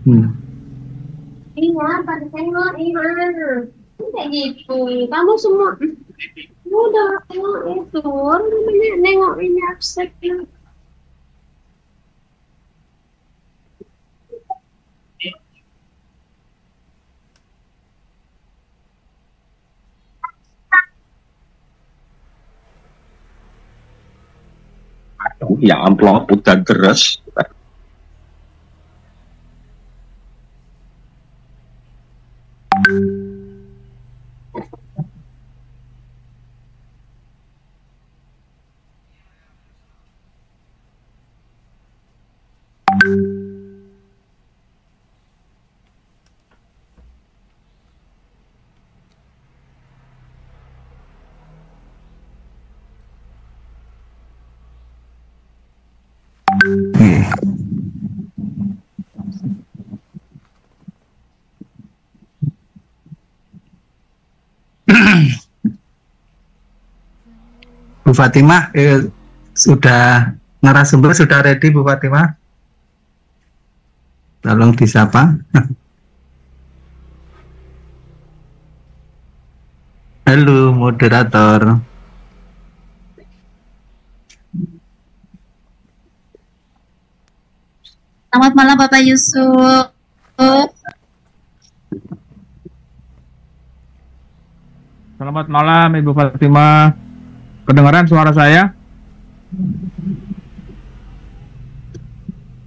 Hmm. Iya, pada tengok, iya. Kayak gitu. Kamu semua udah tengok itu. Orang namanya nengok ini abstrak. Aduh, ya amplop udah deres. Bu Fatimah, sudah narasumber sudah ready Bu Fatimah? Tolong disapa. Halo moderator. Selamat malam Bapak Yusuf. Selamat malam Ibu Fatimah. Kedengaran suara saya?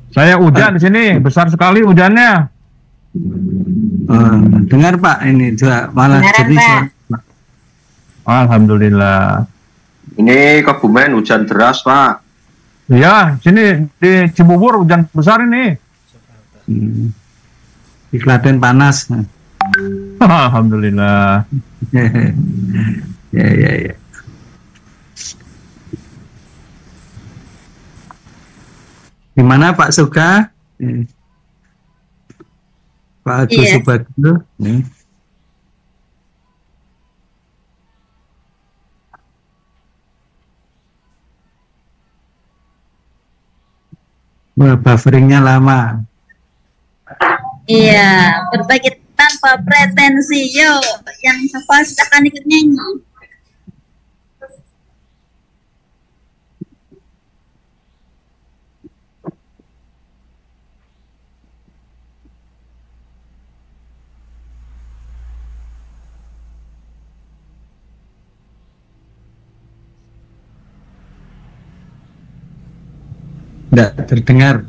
Saya hujan di sini, besar sekali hujannya. Dengar Pak, ini juga malah jadi Alhamdulillah. Ini Kebumen hujan deras, Pak. Iya, sini di Cibubur hujan besar ini. Di Klaten panas. Alhamdulillah. Ya. Gimana Pak Suga? Pak Agus Subagio. Bufferingnya lama. Iya, berbagi tanpa pretensi. Yo, yang hafal silakan ikut nyanyi. Tidak terdengar.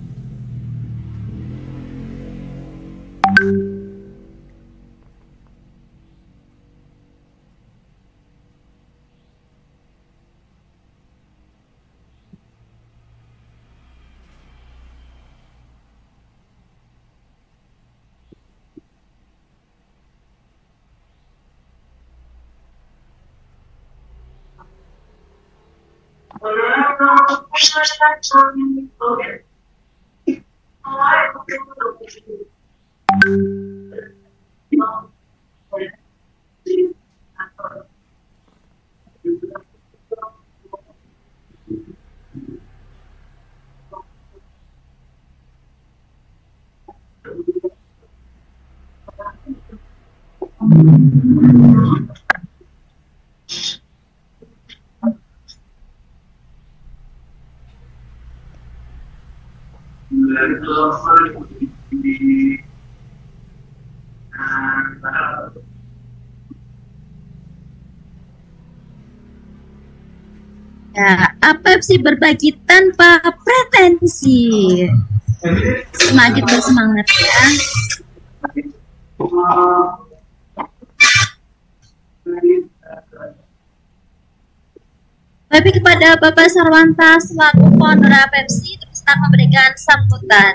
Ya, apa sih berbagi tanpa pretensi? Semakin bersemangat ya. Tapi kepada Bapak Sarwanta selaku founder Pepsi terus memberikan sambutan.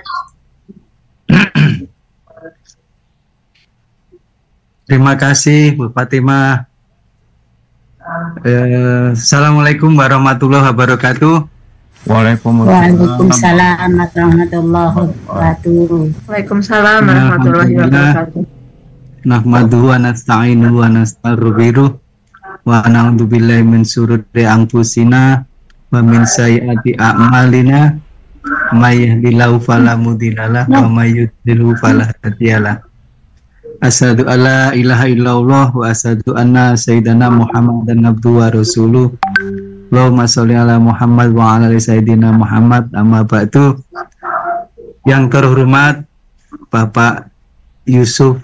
Terima kasih Bu Fatimah. Assalamualaikum warahmatullahi wabarakatuh. Waalaikumsalam warahmatullahi wabarakatuh. Waalaikumsalam warahmatullahi wabarakatuh. Nahmaduhu wa nasta'inuhu wa nastaghfiruh wa na'udzubillahi min syururi anfusina wa min sayyiati a'malina may yahdihillahu fala mudhillalah wa may yudlilhu fala hadiyalah. Asyhadu alla ilaha illallah wa asyhadu anna sayyidana Muhammadan abduhu wa rasuluh. Allahumma sholli ala Muhammad wa ala ali sayyidina Muhammad. Amma ba'du. Yang terhormat Bapak Yusuf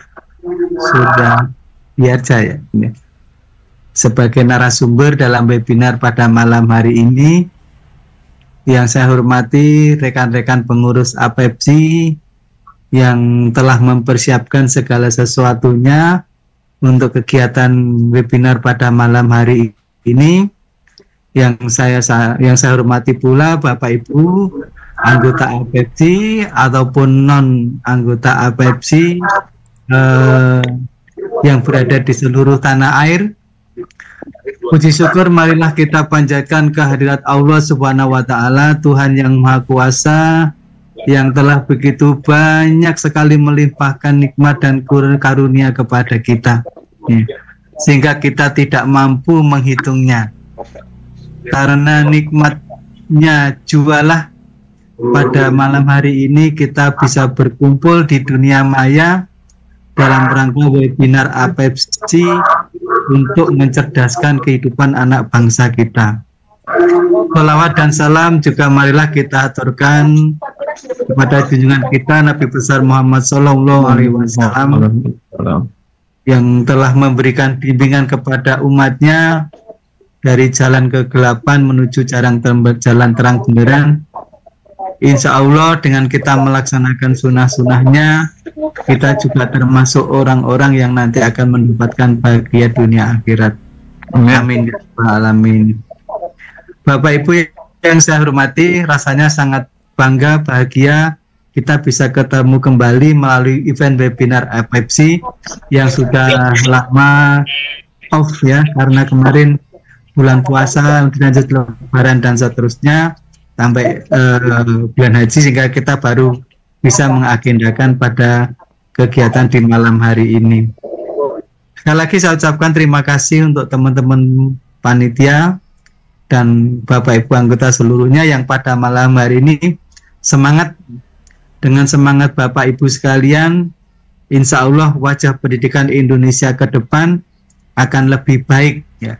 sudah biasa ya ini sebagai narasumber dalam webinar pada malam hari ini. Yang saya hormati rekan-rekan pengurus APEPSI yang telah mempersiapkan segala sesuatunya untuk kegiatan webinar pada malam hari ini. Yang saya hormati pula Bapak Ibu anggota APEPSI ataupun non anggota APEPSI yang berada di seluruh tanah air. Puji syukur marilah kita panjatkan kehadirat Allah Subhanahu wa taala, Tuhan yang Maha Kuasa yang telah begitu banyak sekali melimpahkan nikmat dan karunia kepada kita, sehingga kita tidak mampu menghitungnya. Karena nikmatnya jualah pada malam hari ini kita bisa berkumpul di dunia maya dalam rangka webinar APEPSI untuk mencerdaskan kehidupan anak bangsa kita. Shalawat dan salam juga marilah kita aturkan kepada junjungan kita Nabi besar Muhammad Sallallahu Alaihi Wasallam yang telah memberikan bimbingan kepada umatnya dari jalan kegelapan menuju jalan terang benderang. Insya Allah dengan kita melaksanakan sunnah-sunnahnya, kita juga termasuk orang-orang yang nanti akan mendapatkan bahagia dunia akhirat. Amin ya rabbal alamin. Bapak Ibu yang saya hormati, rasanya sangat bangga, bahagia kita bisa ketemu kembali melalui event webinar APEPSI yang sudah lama off ya, karena kemarin bulan puasa, lanjut lebaran dan seterusnya sampai bulan haji, sehingga kita baru bisa mengagendakan pada kegiatan di malam hari ini. Sekali lagi saya ucapkan terima kasih untuk teman-teman panitia dan Bapak Ibu anggota seluruhnya yang pada malam hari ini semangat. Dengan semangat Bapak Ibu sekalian, insya Allah wajah pendidikan Indonesia ke depan akan lebih baik ya,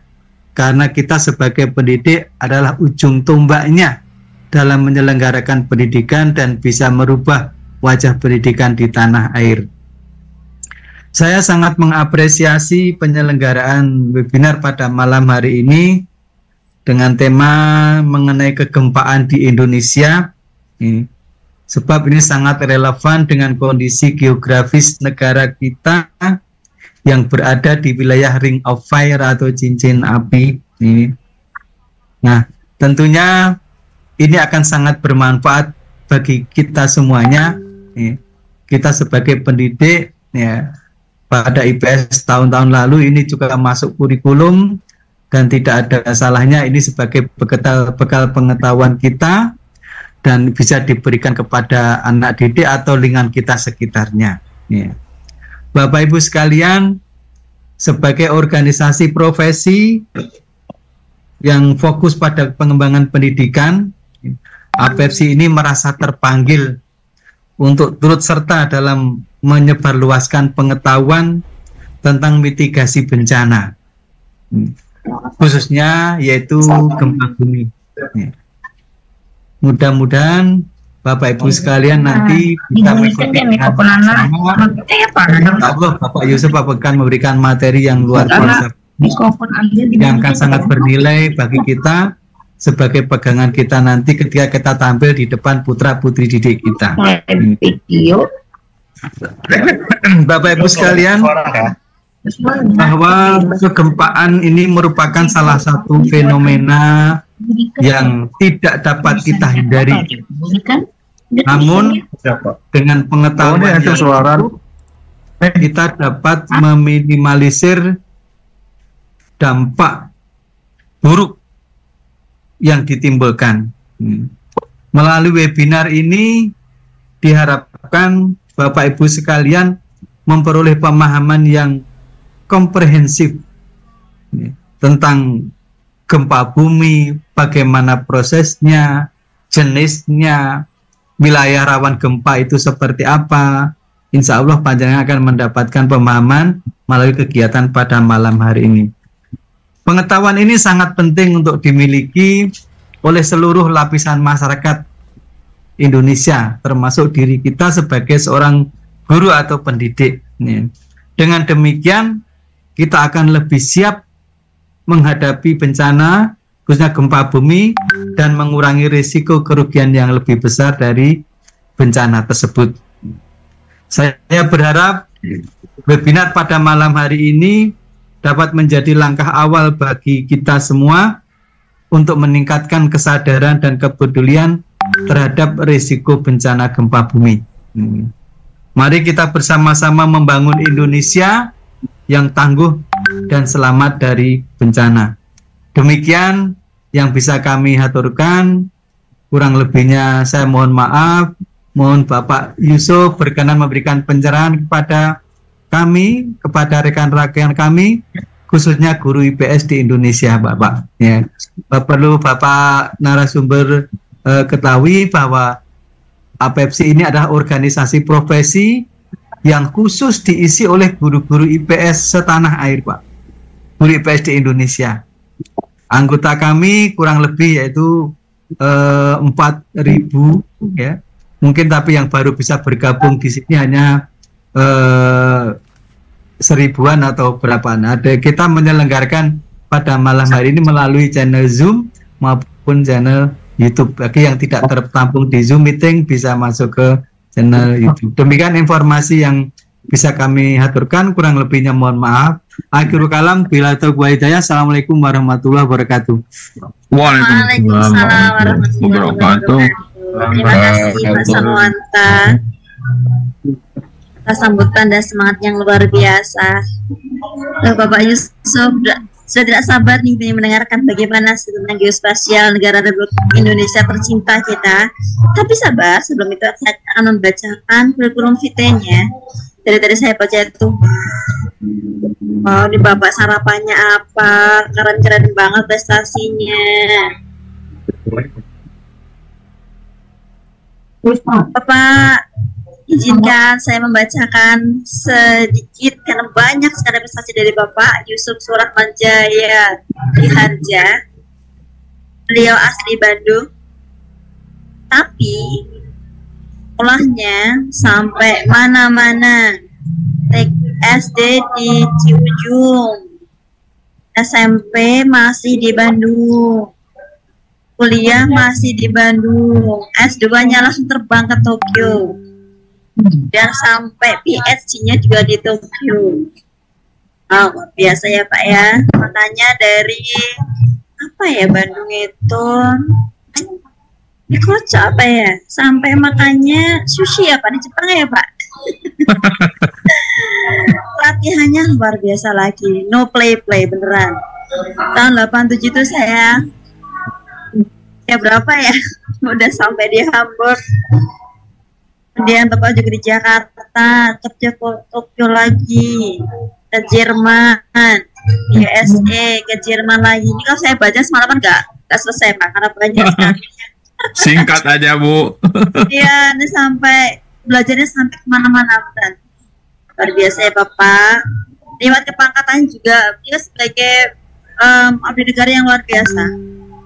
karena kita sebagai pendidik adalah ujung tombaknya dalam menyelenggarakan pendidikan dan bisa merubah wajah pendidikan di tanah air. Saya sangat mengapresiasi penyelenggaraan webinar pada malam hari ini dengan tema mengenai kegempaan di Indonesia, sebab ini sangat relevan dengan kondisi geografis negara kita yang berada di wilayah Ring of Fire atau cincin api. Nah, tentunya ini akan sangat bermanfaat bagi kita semuanya. Kita sebagai pendidik ya, pada IPS tahun-tahun lalu ini juga masuk kurikulum dan tidak ada salahnya ini sebagai bekal pengetahuan kita dan bisa diberikan kepada anak didik atau lingkungan kita sekitarnya. Ya. Bapak Ibu sekalian, sebagai organisasi profesi yang fokus pada pengembangan pendidikan, APEPSI ini merasa terpanggil untuk turut serta dalam menyebarluaskan pengetahuan tentang mitigasi bencana, khususnya yaitu gempa bumi. Mudah-mudahan Bapak Ibu sekalian nanti bisa mengikuti Allah. Bapak Yusuf akan memberikan materi yang luar biasa yang akan sangat bernilai bagi kita sebagai pegangan kita nanti ketika kita tampil di depan putra putri didik kita. Bapak Ibu sekalian, bahwa kegempaan ini merupakan salah satu fenomena yang tidak dapat kita hindari. Namun dengan pengetahuan kita dapat meminimalisir dampak buruk yang ditimbulkan. Melalui webinar ini diharapkan Bapak Ibu sekalian memperoleh pemahaman yang komprehensif tentang gempa bumi, bagaimana prosesnya, jenisnya, wilayah rawan gempa itu seperti apa. Insya Allah panjenengan akan mendapatkan pemahaman melalui kegiatan pada malam hari ini. Pengetahuan ini sangat penting untuk dimiliki oleh seluruh lapisan masyarakat Indonesia, termasuk diri kita sebagai seorang guru atau pendidik. Dengan demikian, kita akan lebih siap menghadapi bencana, khususnya gempa bumi, dan mengurangi risiko kerugian yang lebih besar dari bencana tersebut. Saya berharap webinar pada malam hari ini dapat menjadi langkah awal bagi kita semua untuk meningkatkan kesadaran dan kepedulian terhadap risiko bencana gempa bumi. Mari kita bersama-sama membangun Indonesia yang tangguh dan selamat dari bencana. Demikian yang bisa kami haturkan. Kurang lebihnya saya mohon maaf. Mohon Bapak Yusuf berkenan memberikan pencerahan kepada kami, kepada rekan-rekan kami, khususnya guru IPS di Indonesia, Bapak. Ya, perlu Bapak narasumber ketahui bahwa APEPSI ini adalah organisasi profesi yang khusus diisi oleh guru-guru IPS setanah air, Pak. Guru IPS di Indonesia. Anggota kami kurang lebih yaitu 4.000, ya. Mungkin tapi yang baru bisa bergabung di sini hanya 1000-an atau berapaan. Ada kita menyelenggarakan pada malam hari ini melalui channel Zoom maupun channel YouTube. Bagi yang tidak tertampung di Zoom meeting bisa masuk ke channel YouTube. Demikian informasi yang bisa kami haturkan, kurang lebihnya mohon maaf. Akhirul kalam, bila taufiq wal hidayah. Assalamualaikum warahmatullahi wabarakatuh. Waalaikumsalam warahmatullahi wabarakatuh. Terima kasih Pak Salwanta atas sambutan dan semangat yang luar biasa. Bapak Yusuf sudah tidak sabar nih mendengarkan bagaimana tentang geospasial negara Republik Indonesia tercinta kita. Tapi sabar, sebelum itu saya akan membacakan kurikulum vitae-nya. Dari tadi saya baca itu, oh ini Bapak sarapannya apa, keren-keren banget prestasinya. Bapak izinkan saya membacakan sedikit karena banyak sekali prestasi dari Bapak Yusuf Surahmanjaya Diharja. Beliau asli Bandung, tapi sekolahnya sampai mana-mana. SD di Ciujung, SMP masih di Bandung, kuliah masih di Bandung, S2-nya langsung terbang ke Tokyo, dan sampai PhD-nya juga di Tokyo. Oh, biasa ya Pak ya. Makanya dari apa ya Bandung itu di kocok apa ya, sampai makanya sushi ya Pak di Jepang ya Pak. Latihannya luar biasa lagi, no play beneran. Tahun 87 itu saya berapa ya, udah sampai di Hamburg, kemudian Bapak juga di Jakarta, kerja ke Tokyo lagi, ke Jerman, USA, ke Jerman lagi. Ini kalau saya baca semalaman nggak selesai Pak, karena banyak sekali. Singkat aja Bu. Iya, ini sampai belajarnya sampai kemana-mana kan. Luar biasa ya Bapak. Lewat kepangkatan juga, dia sebagai abdi negara yang luar biasa.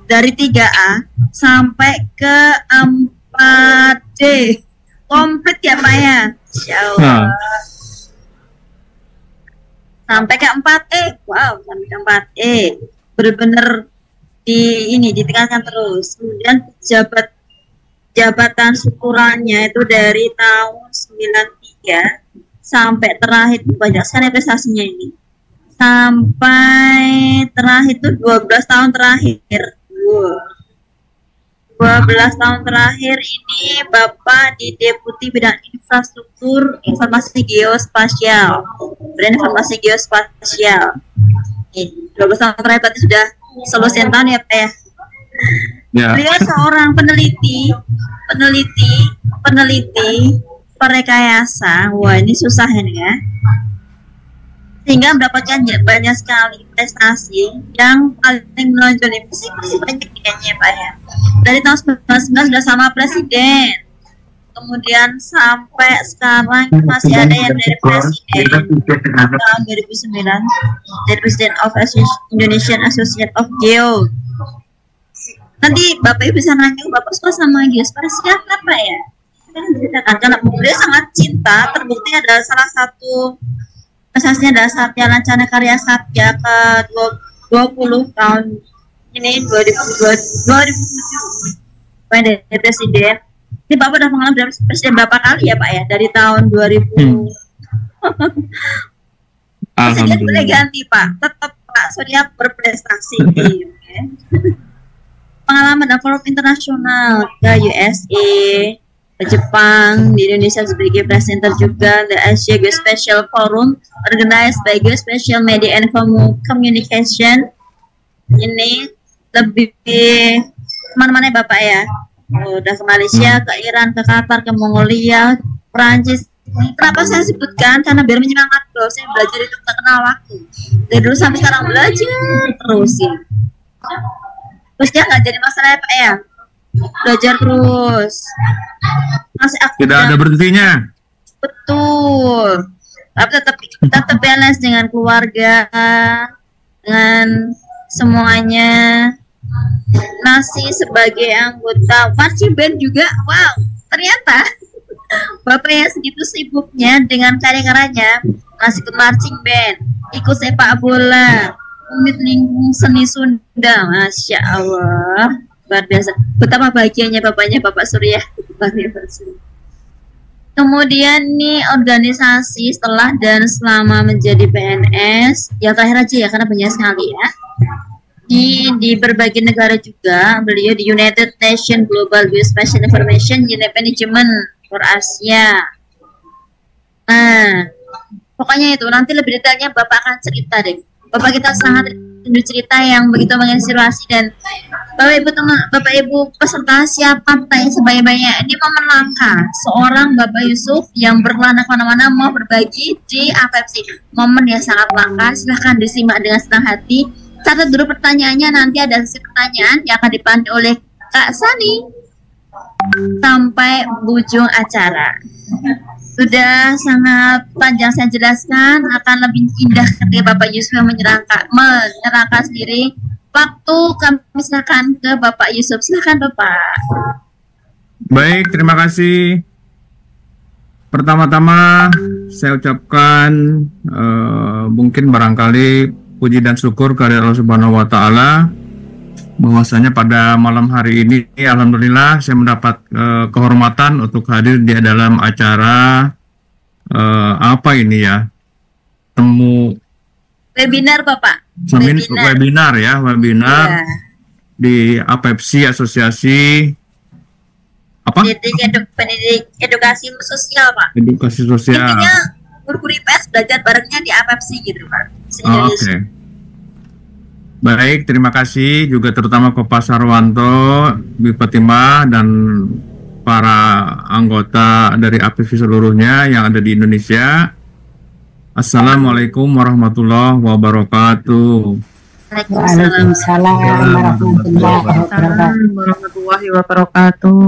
Dari 3A sampai ke 4D, komplit ya Pak ya. Insya Allah. Sampai ke 4E, wow, sampai ke 4E, benar-benar ditingkatkan terus. Kemudian jabatan syukurannya itu dari tahun 93 sampai terakhir, banyak sekali prestasinya ini. Sampai terakhir itu 12 tahun terakhir. 12 tahun terakhir ini Bapak di Deputi Bidang Infrastruktur Informasi Geospasial. Bidang Informasi Geospasial. 12 tahun terakhir berarti sudah 10 tahun ya Pak ya. Ya. Beliau seorang peneliti perekayasa. Wah, ini susah ya. Sehingga mendapatkan banyak sekali prestasi yang paling menonjol ini masih banyak kayaknya Pak ya. Dari tahun 1999 sudah sama presiden, Kemudian sampai sekarang masih ada yang dari presiden tahun 2009, dari President of Indonesian Association of Geo. Nanti Bapak Ibu bisa nanya, Bapak suka sama geospasial apa ya? Kan ceritakan karena beliau sangat cinta. Terbukti adalah salah satu asasnya adalah Satya Lancana Karya Satya ke 20 tahun ini 2007 dari presiden. Ini Bapak udah mengalami presiden berapa kali ya Pak ya? Dari tahun 2000 presiden boleh ganti Pak, tetap Pak Surya berprestasi. Ya. Pengalaman dan forum internasional ke USA, ke Jepang, di Indonesia sebagai presenter juga, the Asia Geospatial Forum organized by Geospatial Media and Communication. Ini lebih kemana-mana ya Bapak ya. Udah ke Malaysia, ke Iran, ke Qatar, ke Mongolia, Perancis. Kenapa saya sebutkan? Karena biar menyemangat loh. Saya belajar itu tak kenal waktu. Dari dulu sampai sekarang belajar terus ya. Terus dia nggak jadi masalah ya Pak ya. Belajar terus. Masih aktif. Tidak ada berhentinya. Betul. Tapi tetap balance dengan keluarga, dengan semuanya. Masih sebagai anggota marching band juga. Wow, ternyata Bapak yang segitu sibuknya dengan karya-karyanya masih ke marching band, ikut sepak bola, unit lingkung seni Sunda. Masya Allah, luar biasa. Betapa bahagianya bapaknya Bapak Surya. Kemudian nih organisasi setelah dan selama menjadi PNS, yang terakhir aja ya karena banyak sekali ya. Di berbagai negara juga, beliau di United Nations Global Geospatial Information Unit Management for Asia. Nah, pokoknya itu nanti lebih detailnya Bapak akan cerita deh. Bapak kita sangat rindu cerita yang begitu menginspirasi dan Bapak Ibu peserta siapa yang sebanyak-banyak. Ini momen langka seorang Bapak Yusuf yang berkelana kemana-mana mau berbagi di APFC. Momen yang sangat langka, silahkan disimak dengan senang hati. Catat dulu pertanyaannya, nanti ada sesi pertanyaan yang akan dipandu oleh Kak Sani sampai ujung acara. Sudah sangat panjang saya jelaskan, akan lebih indah ketika Bapak Yusuf yang menyerahkan sendiri. Waktu kami silakan ke Bapak Yusuf. Silakan Bapak. Baik, terima kasih. Pertama-tama saya ucapkan mungkin barangkali puji dan syukur kepada Allah Subhanahu wa Ta'ala bahwasanya pada malam hari ini alhamdulillah saya mendapat kehormatan untuk hadir di dalam acara apa ini ya, temu webinar Bapak. Webinar ya, webinar di APFC Asosiasi apa? Pendidik edukasi sosial Pak. Edukasi sosial. Intinya guru-guru IPS belajar barengnya di APFC gitu Pak. Oke. Baik, terima kasih juga terutama ke Pak Sarwanto, Bu Fatimah dan para anggota dari APFC seluruhnya yang ada di Indonesia. Assalamualaikum warahmatullahi wabarakatuh. Waalaikumsalam warahmatullahi wabarakatuh.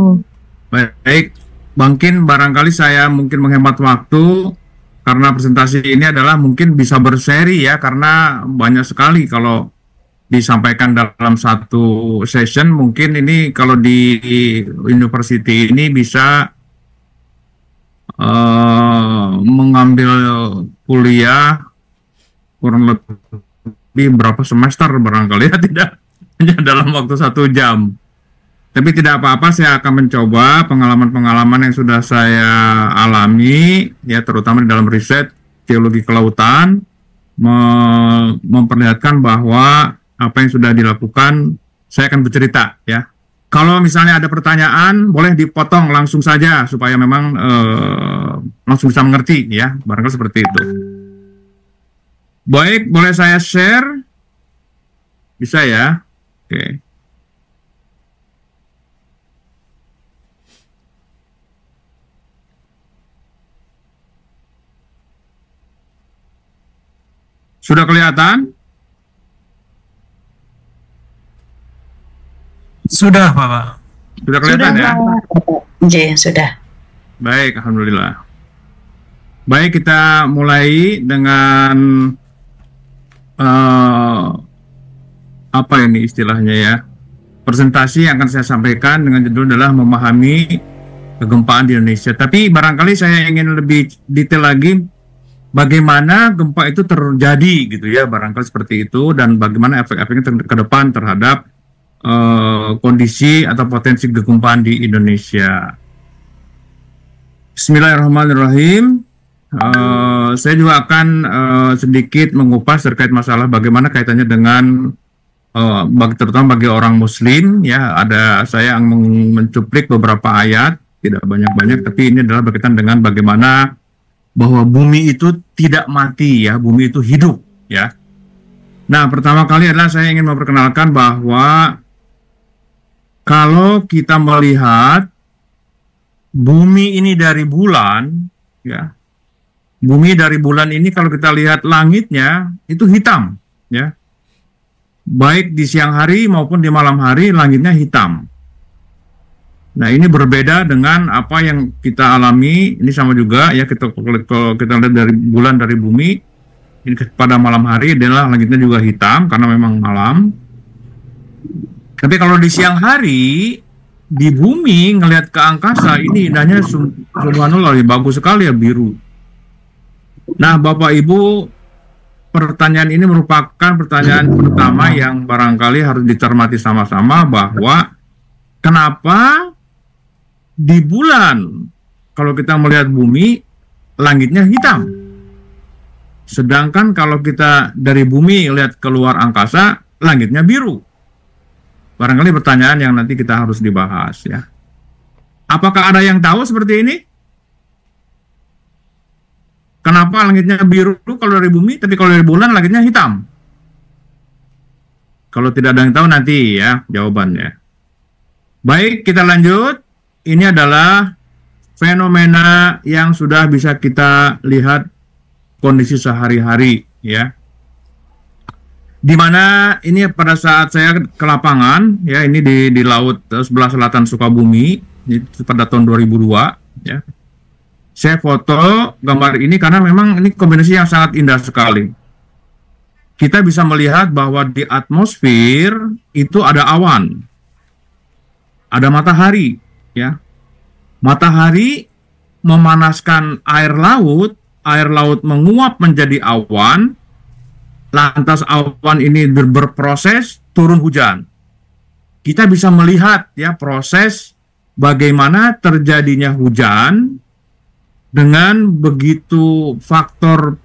Baik, mungkin barangkali saya menghemat waktu karena presentasi ini adalah mungkin bisa berseri ya, karena banyak sekali kalau disampaikan dalam satu session. Mungkin ini kalau di university ini bisa mengambil kuliah kurang lebih berapa semester barangkali ya, tidak hanya dalam waktu 1 jam. Tapi tidak apa-apa, saya akan mencoba pengalaman-pengalaman yang sudah saya alami, ya terutama di dalam riset geologi kelautan, memperlihatkan bahwa apa yang sudah dilakukan, saya akan bercerita ya. Kalau misalnya ada pertanyaan, boleh dipotong langsung saja supaya memang langsung bisa mengerti ya, barangkali seperti itu. Baik, boleh saya share? Bisa ya? Oke. Sudah kelihatan? Sudah, Bapak. Sudah kelihatan ya? Oke, sudah. Baik, alhamdulillah. Baik, kita mulai dengan apa ini istilahnya ya? Presentasi yang akan saya sampaikan dengan judul adalah memahami kegempaan di Indonesia. Tapi barangkali saya ingin lebih detail lagi bagaimana gempa itu terjadi gitu ya, barangkali seperti itu, dan bagaimana efek-efeknya ke depan terhadap kondisi atau potensi kegempaan di Indonesia. Bismillahirrahmanirrahim. Saya juga akan sedikit mengupas terkait masalah bagaimana kaitannya dengan terutama bagi orang Muslim ya. Saya mencuplik beberapa ayat, tidak banyak-banyak, tapi ini adalah berkaitan dengan bagaimana bahwa bumi itu tidak mati ya, bumi itu hidup ya. Nah, pertama kali adalah saya ingin memperkenalkan bahwa kalau kita melihat bumi ini dari bulan ya, bumi dari bulan ini kalau kita lihat langitnya itu hitam ya, baik di siang hari maupun di malam hari langitnya hitam. Nah, ini berbeda dengan apa yang kita alami. Ini sama juga ya, kalau kita lihat dari bulan dari bumi ini pada malam hari adalah langitnya juga hitam karena memang malam. Tapi kalau di siang hari di bumi ngelihat ke angkasa ini indahnya subhanallah, bagus sekali ya, biru. Nah, Bapak Ibu, pertanyaan ini merupakan pertanyaan pertama yang barangkali harus dicermati sama-sama, bahwa kenapa di bulan kalau kita melihat bumi langitnya hitam, sedangkan kalau kita dari bumi lihat keluar angkasa langitnya biru. Barangkali pertanyaan yang nanti kita harus dibahas ya. Apakah ada yang tahu seperti ini? Kenapa langitnya biru kalau dari bumi, tapi kalau dari bulan langitnya hitam? Kalau tidak ada yang tahu nanti ya jawabannya. Baik, kita lanjut. Ini adalah fenomena yang sudah bisa kita lihat kondisi sehari-hari ya. Dimana ini pada saat saya ke lapangan ya, ini di laut sebelah selatan Sukabumi pada tahun 2002 ya. Saya foto gambar ini karena memang ini kombinasi yang sangat indah sekali. Kita bisa melihat bahwa di atmosfer itu ada awan, ada matahari ya. Matahari memanaskan air laut menguap menjadi awan, lantas awan ini berproses turun hujan. Kita bisa melihat ya proses bagaimana terjadinya hujan dengan begitu faktor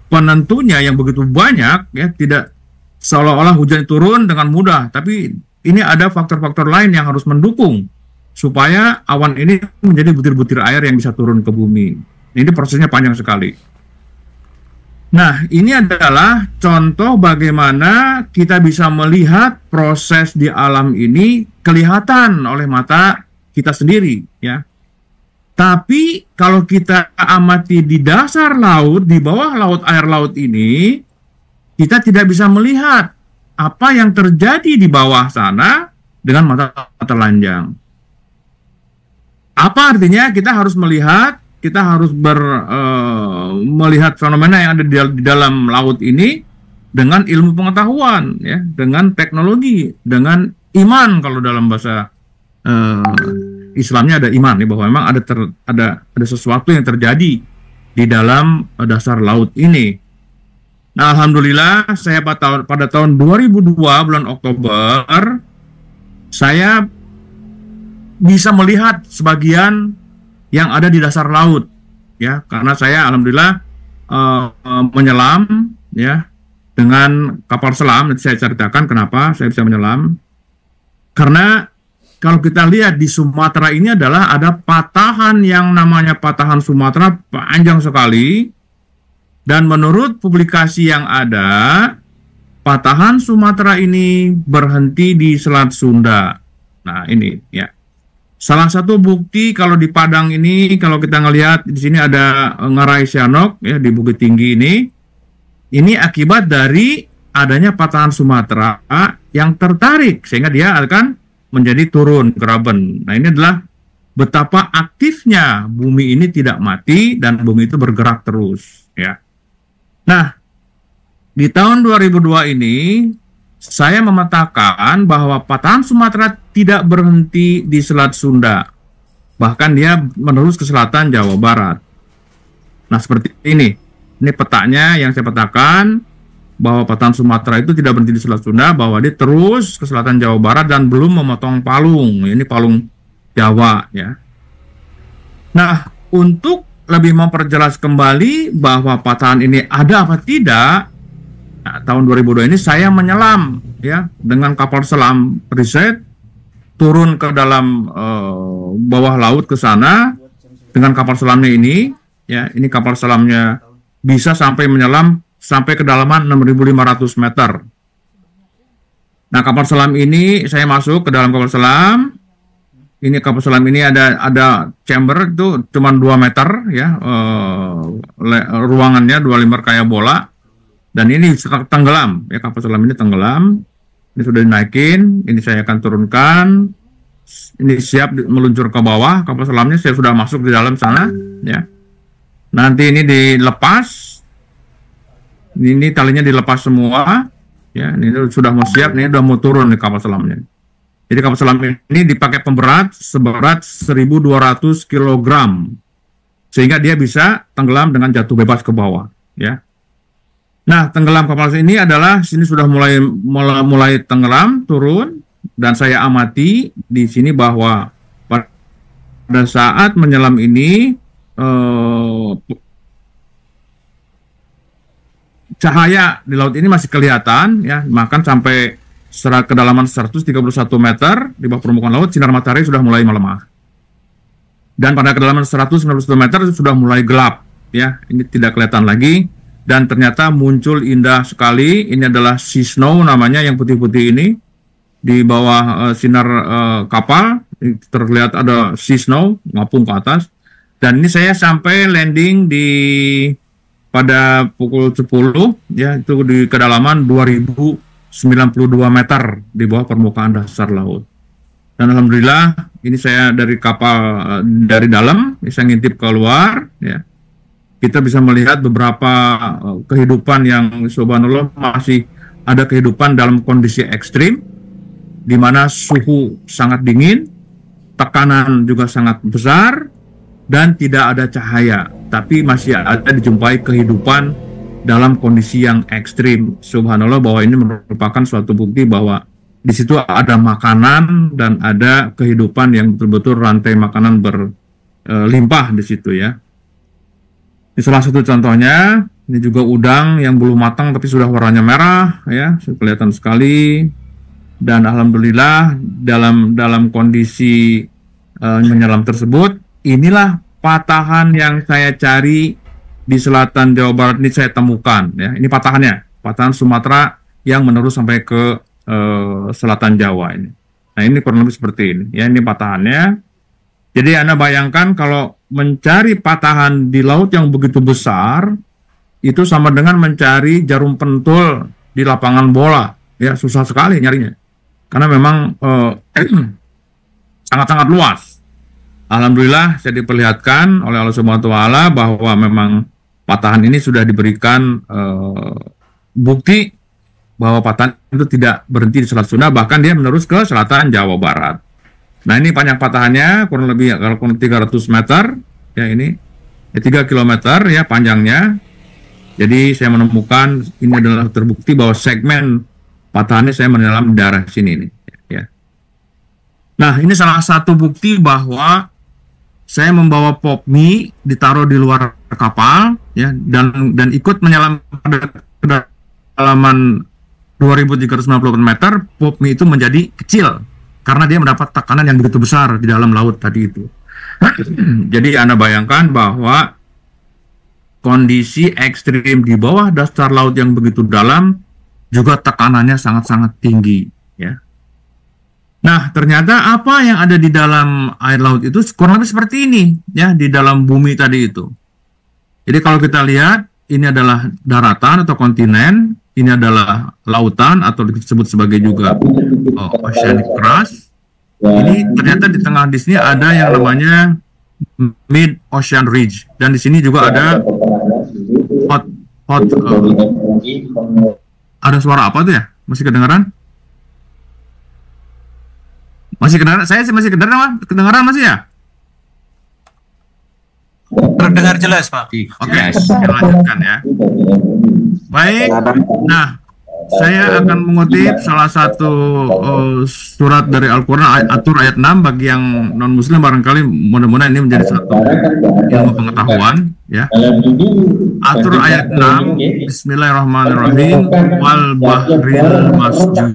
penentunya yang begitu banyak ya, tidak seolah-olah hujan turun dengan mudah, tapi ini ada faktor-faktor lain yang harus mendukung supaya awan ini menjadi butir-butir air yang bisa turun ke bumi. Ini prosesnya panjang sekali. Nah, ini adalah contoh bagaimana kita bisa melihat proses di alam ini kelihatan oleh mata kita sendiri ya. Tapi kalau kita amati di dasar laut, di bawah laut, air laut ini, kita tidak bisa melihat apa yang terjadi di bawah sana dengan mata telanjang. Apa artinya? Kita harus melihat, kita harus melihat fenomena yang ada di dalam laut ini dengan ilmu pengetahuan, ya, dengan teknologi, dengan iman. Kalau dalam bahasa Islamnya ada iman, ya, bahwa memang ada sesuatu yang terjadi di dalam dasar laut ini. Nah, alhamdulillah saya pada tahun 2002 bulan Oktober saya bisa melihat sebagian yang ada di dasar laut, ya, karena saya alhamdulillah menyelam, ya, dengan kapal selam. Nanti saya ceritakan kenapa saya bisa menyelam. Karena kalau kita lihat di Sumatera ini adalah ada patahan yang namanya patahan Sumatera panjang sekali. Dan menurut publikasi yang ada, patahan Sumatera ini berhenti di Selat Sunda. Nah, ini ya. Salah satu bukti kalau di Padang ini, kalau kita ngelihat di sini ada Ngarai Sianok ya di Bukit Tinggi ini akibat dari adanya patahan Sumatera yang tertarik sehingga dia akan menjadi turun ke Graben. Nah, ini adalah betapa aktifnya bumi ini tidak mati dan bumi itu bergerak terus, ya. Nah, di tahun 2002 ini saya memetakan bahwa patahan Sumatera tidak berhenti di Selat Sunda, bahkan dia menerus ke selatan Jawa Barat. Nah, seperti ini petanya yang saya petakan, bahwa patahan Sumatera itu tidak berhenti di Selat Sunda, bahwa dia terus ke selatan Jawa Barat dan belum memotong palung. Ini palung Jawa, ya. Nah, untuk lebih memperjelas kembali bahwa patahan ini ada apa tidak, nah, tahun 2002 ini saya menyelam, ya, dengan kapal selam riset, turun ke dalam bawah laut ke sana dengan kapal selamnya ini, ya. Ini kapal selamnya bisa sampai menyelam sampai kedalaman 6.500 meter. Nah, kapal selam ini saya masuk ke dalam kapal selam. Ini kapal selam ini ada chamber itu cuma 2 meter, ya, ruangannya 2 lembar kayak bola, dan ini tenggelam, ya, kapal selam ini tenggelam. Ini sudah dinaikin, ini saya akan turunkan, ini siap meluncur ke bawah. Kapal selamnya saya sudah masuk di dalam sana, ya. Nanti ini dilepas, ini talinya dilepas semua, ya. Ini sudah mau siap, ini sudah mau turun di kapal selamnya. Jadi kapal selam ini dipakai pemberat seberat 1.200 kg, sehingga dia bisa tenggelam dengan jatuh bebas ke bawah, ya. Nah, tenggelam kapal ini adalah sini sudah mulai tenggelam, turun, dan saya amati di sini bahwa pada saat menyelam ini cahaya di laut ini masih kelihatan, ya, bahkan sampai kedalaman 131 meter di bawah permukaan laut, sinar matahari sudah mulai melemah. Dan pada kedalaman 191 meter itu sudah mulai gelap, ya, ini tidak kelihatan lagi. Dan ternyata muncul indah sekali, ini adalah sea snow namanya, yang putih-putih ini. Di bawah sinar kapal, terlihat ada sea snow, ngapung ke atas. Dan ini saya sampai landing pada pukul 10, ya, itu di kedalaman 2092 meter di bawah permukaan dasar laut. Dan alhamdulillah ini saya dari kapal dari dalam, saya ngintip keluar, ya. Kita bisa melihat beberapa kehidupan yang subhanallah masih ada kehidupan dalam kondisi ekstrim, di mana suhu sangat dingin, tekanan juga sangat besar, dan tidak ada cahaya, tapi masih ada dijumpai kehidupan dalam kondisi yang ekstrim. Subhanallah, bahwa ini merupakan suatu bukti bahwa di situ ada makanan dan ada kehidupan yang betul-betul rantai makanan berlimpah di situ, ya. Ini salah satu contohnya. Ini juga udang yang belum matang tapi sudah warnanya merah, ya, kelihatan sekali. Dan alhamdulillah dalam kondisi menyelam tersebut, inilah patahan yang saya cari di selatan Jawa Barat ini saya temukan, ya. Ini patahan Sumatera yang menerus sampai ke selatan Jawa ini. Nah, ini kurang lebih seperti ini, ya. Ini patahannya. Jadi Anda bayangkan kalau mencari patahan di laut yang begitu besar itu sama dengan mencari jarum pentul di lapangan bola, ya, susah sekali nyarinya karena memang sangat-sangat luas. Alhamdulillah saya diperlihatkan oleh Allah Subhanahu wa taala bahwa memang patahan ini sudah diberikan bukti bahwa patahan itu tidak berhenti di Selat Sunda, bahkan dia menerus ke selatan Jawa Barat. Nah, ini panjang patahannya kurang lebih kalau 300 meter, ya, ini 3 km, ya, panjangnya. Jadi saya menemukan ini adalah terbukti bahwa segmen patahannya saya menyelam di daerah sini ini, ya. Nah, ini salah satu bukti bahwa saya membawa pop mie ditaruh di luar kapal, ya, dan ikut menyelam pada kedalaman 2.390 meter. Pop mie itu menjadi kecil karena dia mendapat tekanan yang begitu besar di dalam laut tadi itu. Jadi Anda bayangkan bahwa kondisi ekstrim di bawah dasar laut yang begitu dalam juga tekanannya sangat-sangat tinggi, ya. Nah, ternyata apa yang ada di dalam air laut itu kurang lebih seperti ini, ya, di dalam bumi tadi itu. Jadi kalau kita lihat, ini adalah daratan atau kontinen, ini adalah lautan atau disebut sebagai juga oceanic crust. ini ternyata di tengah di sini ada yang namanya Mid Ocean Ridge, dan di sini juga ada ada suara apa tuh ya? Masih kedengaran? Masih kedengaran? Saya masih kedengaran masih ya? Terdengar jelas, Pak. Oke, kita lanjutkan ya. Baik, nah saya akan mengutip salah satu surat dari Al-Quran, Atur ayat 6, bagi yang non-muslim barangkali mudah-mudahan ini menjadi satu ilmu pengetahuan ya. Atur ayat 6, Bismillahirrahmanirrahim, wal bahril masjur,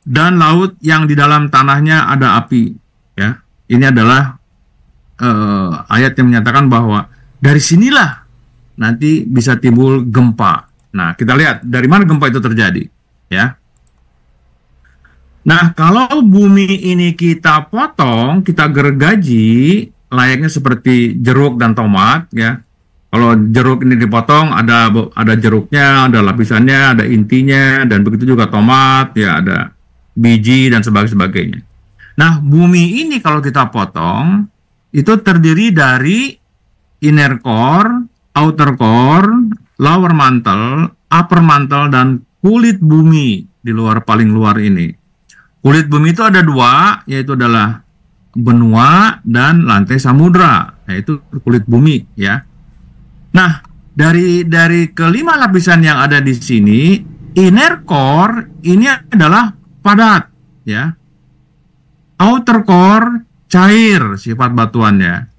dan laut yang di dalam tanahnya ada api ya. Ini adalah ayat yang menyatakan bahwa dari sinilah nanti bisa timbul gempa. Nah, kita lihat dari mana gempa itu terjadi, ya. Nah, kalau bumi ini kita potong, kita gergaji, layaknya seperti jeruk dan tomat, ya. Kalau jeruk ini dipotong, ada jeruknya, ada lapisannya, ada intinya, dan begitu juga tomat, ya, ada biji dan sebagainya. Nah, bumi ini kalau kita potong, itu terdiri dari inner core, outer core, lower mantle, upper mantle, dan kulit bumi di luar, paling luar ini. Kulit bumi itu ada dua, yaitu adalah benua dan lantai samudra, yaitu kulit bumi ya. Nah, dari kelima lapisan yang ada di sini, inner core ini adalah padat ya. Outer core cair sifat batuannya.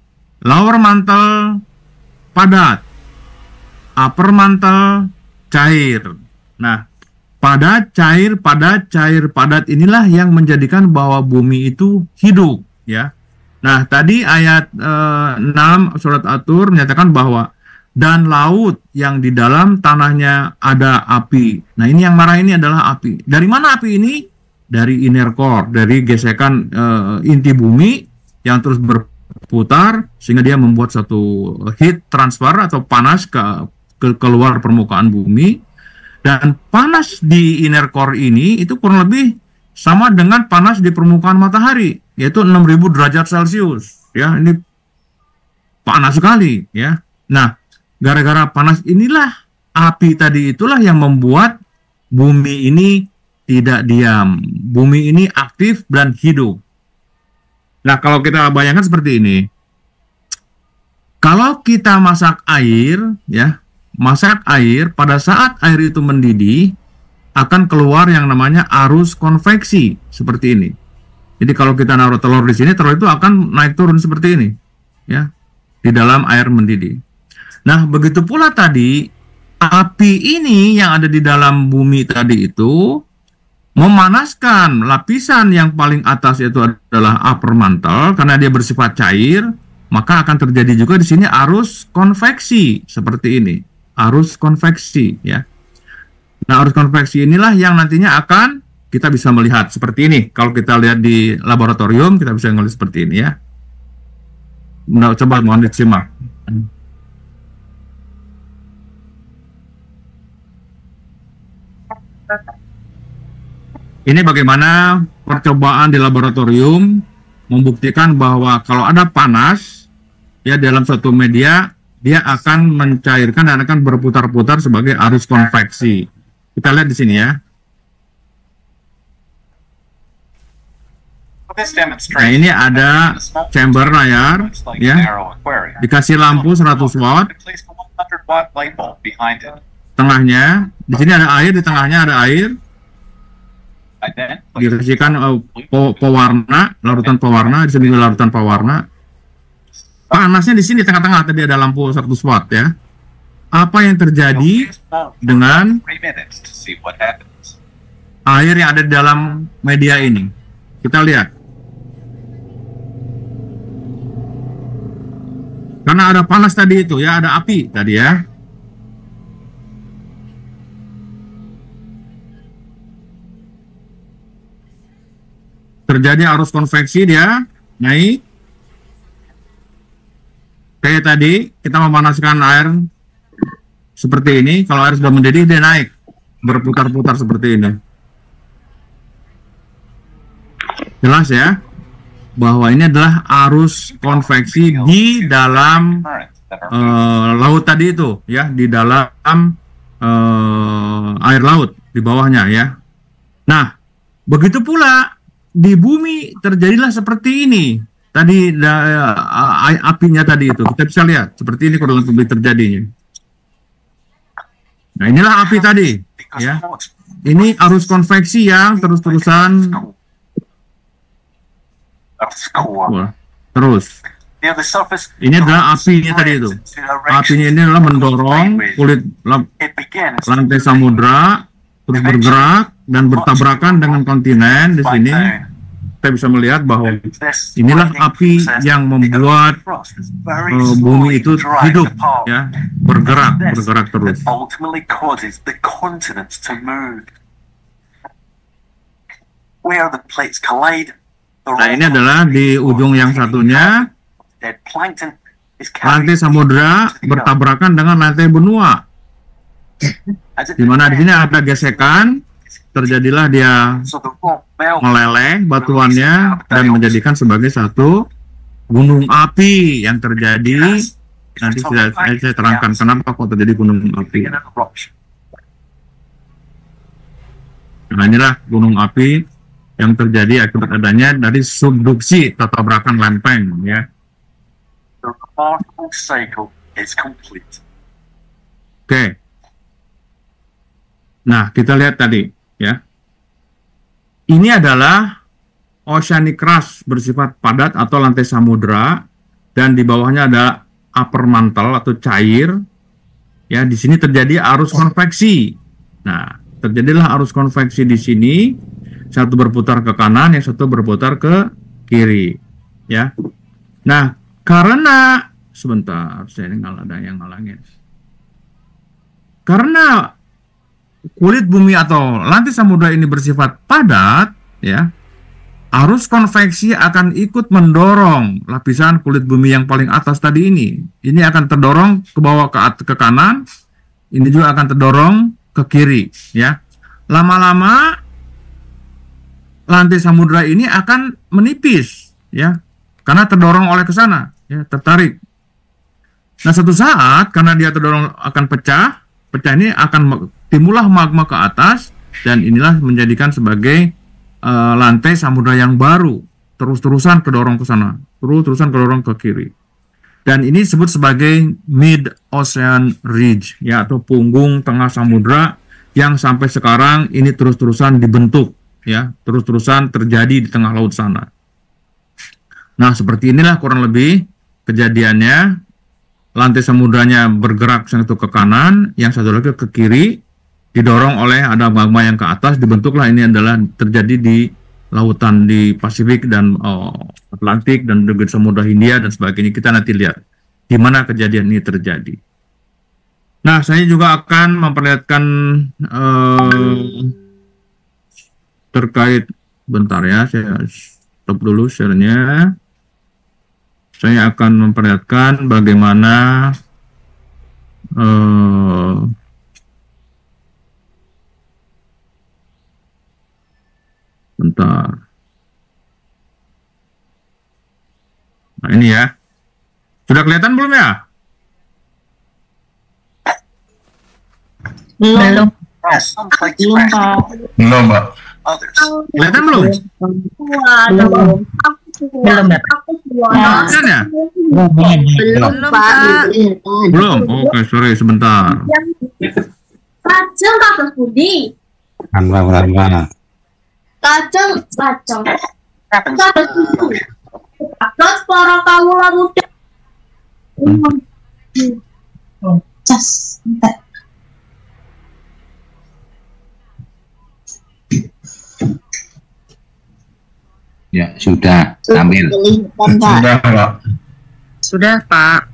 Lower mantle padat. Upper mantle cair. Nah, padat, padat inilah yang menjadikan bahwa bumi itu hidup ya. Nah, tadi ayat 6 surat Atur menyatakan bahwa dan laut yang di dalam tanahnya ada api. Nah, ini yang marah ini adalah api. Dari mana api ini? Dari inner core, dari gesekan inti bumi yang terus berputar sehingga dia membuat satu heat transfer atau panas keluar permukaan bumi. Dan panas di inner core ini itu kurang lebih sama dengan panas di permukaan matahari, yaitu 6.000 derajat Celcius ya. Ini panas sekali ya. Nah, gara-gara panas inilah, api tadi itulah yang membuat bumi ini tidak diam. Bumi ini aktif dan hidup. Nah, kalau kita bayangkan seperti ini. Kalau kita masak air, ya, masak air, pada saat air itu mendidih, akan keluar yang namanya arus konveksi, seperti ini. Jadi kalau kita naruh telur di sini, telur itu akan naik turun seperti ini, ya, di dalam air mendidih. Nah, begitu pula tadi, api ini yang ada di dalam bumi tadi itu memanaskan lapisan yang paling atas, yaitu adalah upper mantle, karena dia bersifat cair, maka akan terjadi juga di sini arus konveksi seperti ini, arus konveksi ya. Nah, arus konveksi inilah yang nantinya akan kita bisa melihat seperti ini. Kalau kita lihat di laboratorium, kita bisa melihat seperti ini ya. Nah, coba mohon disimak. Ini bagaimana percobaan di laboratorium membuktikan bahwa kalau ada panas ya dalam suatu media, dia akan mencairkan dan akan berputar-putar sebagai arus konveksi. Kita lihat di sini ya. Nah, ini ada chamber layar ya. Dikasih lampu 100 watt. Tengahnya, di sini ada air, di tengahnya ada air. Dikasihkan pewarna, larutan pewarna, di sini larutan pewarna. Panasnya di sini tengah-tengah, tadi ada lampu 100 watt ya. Apa yang terjadi dengan air yang ada di dalam media ini? Kita lihat. Karena ada panas tadi itu ya, ada api tadi ya. Terjadi arus konveksi, dia naik. Kayak tadi kita memanaskan air seperti ini, kalau air sudah mendidih dia naik, berputar-putar seperti ini. Jelas ya, bahwa ini adalah arus konveksi di dalam laut tadi itu, ya, di dalam air laut di bawahnya ya. Nah, begitu pula di bumi terjadilah seperti ini. Tadi apinya tadi itu kita bisa lihat seperti ini kurang lebih terjadinya. Nah, inilah api tadi, ya. Ini arus konveksi yang terus-terusan terus. Ini adalah apinya tadi itu. Apinya ini adalah mendorong kulit lantai samudra terus bergerak dan bertabrakan dengan kontinen di sini. Kita bisa melihat bahwa inilah api yang membuat bumi itu hidup, ya, bergerak terus. Nah, ini adalah di ujung yang satunya lantai samudra bertabrakan dengan lantai benua, di mana di sini ada gesekan, terjadilah dia meleleh batuannya dan menjadikan sebagai satu gunung api yang terjadi. Nanti saya terangkan kenapa kok terjadi gunung api. Nah, inilah gunung api yang terjadi akibat adanya dari subduksi atau tabrakan lempeng, ya. Oke. Nah, kita lihat tadi, ya. Ini adalah oceanic crust bersifat padat atau lantai samudra, dan di bawahnya ada upper mantle atau cair. Ya, di sini terjadi arus konveksi. Nah, terjadilah arus konveksi di sini, satu berputar ke kanan, yang satu berputar ke kiri, ya. Nah, karena sebentar, saya nggak ada yang ngalangin. Karena kulit bumi atau lantai samudra ini bersifat padat, ya, arus konveksi akan ikut mendorong lapisan kulit bumi yang paling atas tadi ini. Ini akan terdorong ke bawah ke kanan, ini juga akan terdorong ke kiri, ya. Lama-lama lantai samudra ini akan menipis, ya, karena terdorong oleh ke sana, ya, tertarik. Nah, suatu saat karena dia terdorong akan pecah ini akan timbullah magma ke atas, dan inilah menjadikan sebagai lantai samudra yang baru, terus-terusan kedorong ke sana, terus-terusan kedorong ke kiri. Dan ini disebut sebagai mid-ocean ridge, ya, atau punggung tengah samudra yang sampai sekarang ini terus-terusan dibentuk, ya, terus-terusan terjadi di tengah laut sana. Nah, seperti inilah kurang lebih kejadiannya. Lantai samudranya bergerak satu ke kanan, yang satu lagi ke kiri, didorong oleh ada magma yang ke atas, dibentuklah ini adalah terjadi di lautan di Pasifik dan Atlantik dan juga Samudra Hindia dan sebagainya. Kita nanti lihat di mana kejadian ini terjadi. Nah, saya juga akan memperlihatkan terkait, bentar ya, saya stop dulu share-nya. Saya akan memperlihatkan bagaimana bentar. Nah, ini ya. Sudah kelihatan belum ya? Belum. Belum, Pak. Belum, Mbak. Kelihatan belum? Belum. Belum, Mbak. Kelihatan ya? Belum, Pak. Belum? Oke, sorry, sebentar. Kacang kakak Budi. Kacang. Kakak Budi. Kakak para kamu lah muda. Cas. Ya, sudah. Ambil. Sudah, Pak. Sudah, Pak.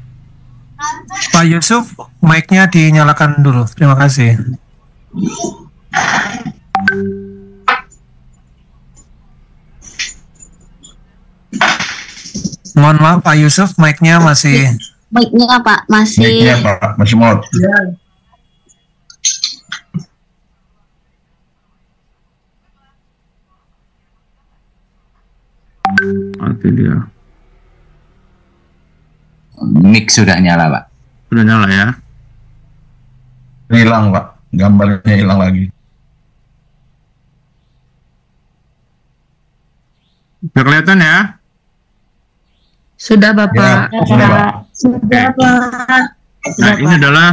Pak Yusuf, mic-nya dinyalakan dulu. Terima kasih. Mohon maaf Pak Yusuf, mic-nya masih... Mic-nya Pak, masih... Mic-nya Pak, masih mod. Mati dia. Mic sudah nyala, Pak. Sudah nyala ya. Hilang, Pak. Gambarnya hilang lagi. Sudah kelihatan ya? Sudah Bapak. Ya, sudah, Pak. Sudah, Pak. Nah, ini adalah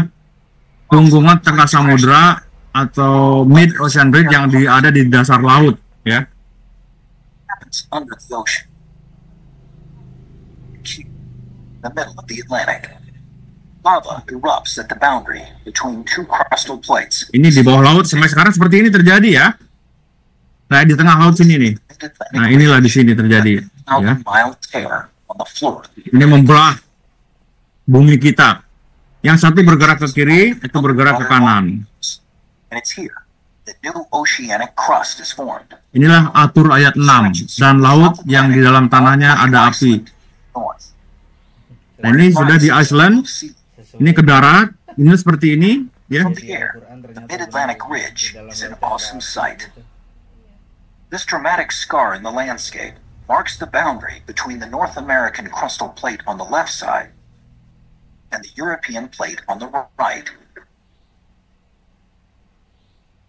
punggungan tengah samudra atau mid ocean ridge yang ada di dasar laut, ya. Under the ocean. The middle of the Atlantic. Lava erupts at the boundary between two crustal plates. Ini di bawah laut sampai sekarang seperti ini terjadi ya. Nah, di tengah laut sini nih. Nah, inilah di sini terjadi, ya. Mile tear on the floor. Ini membelah bumi kita. Yang satu bergerak ke kiri, itu bergerak ke kanan. And it's here that new oceanic crust is formed. Inilah atur ayat 6. Dan laut yang di dalam tanahnya ada api. Nah, ini sudah di Iceland. Ini ke darat. Ini seperti ini, ya. From the air, the Mid-Atlantic Ridge is an awesome sight. This dramatic scar in the landscape marks the boundary between the North American crustal plate on the left side and the European plate on the right.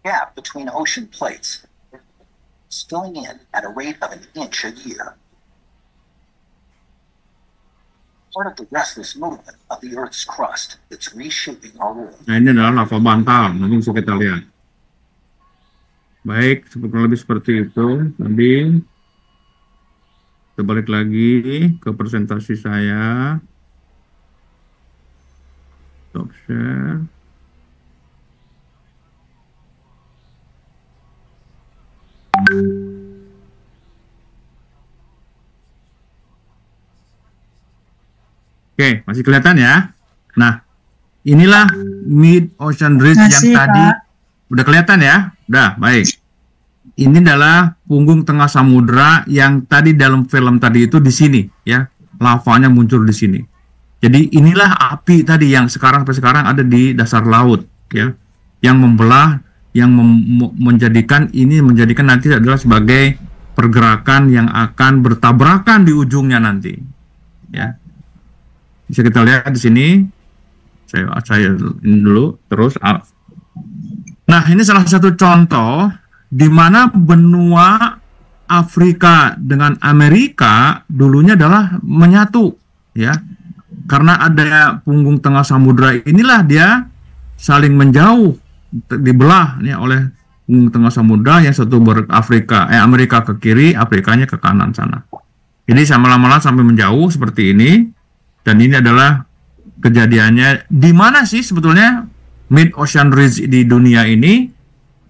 Gap between ocean plates is filling in at a rate of an inch a year. Part of the restless movement of the Earth's crust that's reshaping our world. Nah, ini adalah lava bantal. Nanti bisa kita lihat. Baik, kurang lebih seperti itu. Tadi kita balik lagi ke presentasi saya. Stop share. Oke, masih kelihatan ya? Nah, inilah mid ocean ridge yang tadi. Udah kelihatan ya? Udah, baik. Ini adalah punggung tengah samudra yang tadi dalam film tadi itu di sini, ya. Lavanya muncul di sini. Jadi inilah api tadi yang sampai sekarang ada di dasar laut, ya, yang membelah, yang menjadikan nanti adalah sebagai pergerakan yang akan bertabrakan di ujungnya nanti, ya. Bisa kita lihat di sini. Saya ini dulu terus. Nah, ini salah satu contoh di mana benua Afrika dengan Amerika dulunya adalah menyatu, ya. Karena ada punggung tengah samudra inilah dia saling menjauh, dibelah nih oleh punggung tengah samudra, yang satu Amerika ke kiri, Afrikanya ke kanan sana. Jadi lama-lama sampai menjauh seperti ini, dan ini adalah kejadiannya di mana sih sebetulnya mid ocean ridge di dunia ini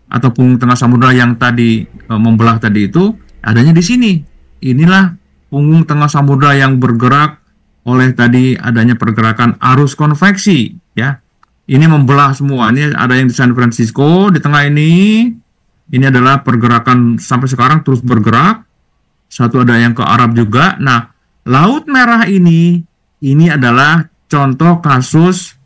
atau punggung tengah samudra yang tadi membelah tadi itu adanya di sini. Inilah punggung tengah samudra yang bergerak oleh tadi adanya pergerakan arus konveksi, ya. Ini membelah semua. Ini ada yang di San Francisco di tengah ini. Ini adalah pergerakan sampai sekarang terus bergerak. Satu ada yang ke Arab juga. Nah, Laut Merah ini adalah contoh kasus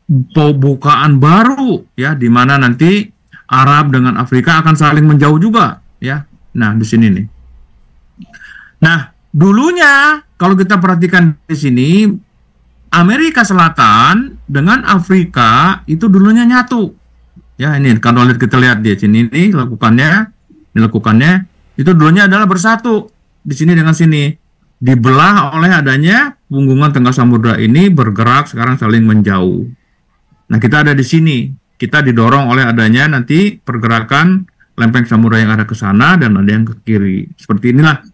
pembukaan baru, ya, di mana nanti Arab dengan Afrika akan saling menjauh juga, ya. Nah, di sini nih. Nah, dulunya kalau kita perhatikan di sini, Amerika Selatan dengan Afrika itu dulunya nyatu. Ya, ini kalau kita lihat di sini ini lakukannya itu dulunya adalah bersatu di sini dengan sini. Dibelah oleh adanya punggungan tengah samudra ini bergerak sekarang saling menjauh. Nah, kita ada di sini. Kita didorong oleh adanya nanti pergerakan lempeng samudra yang ada ke sana dan ada yang ke kiri. Seperti inilah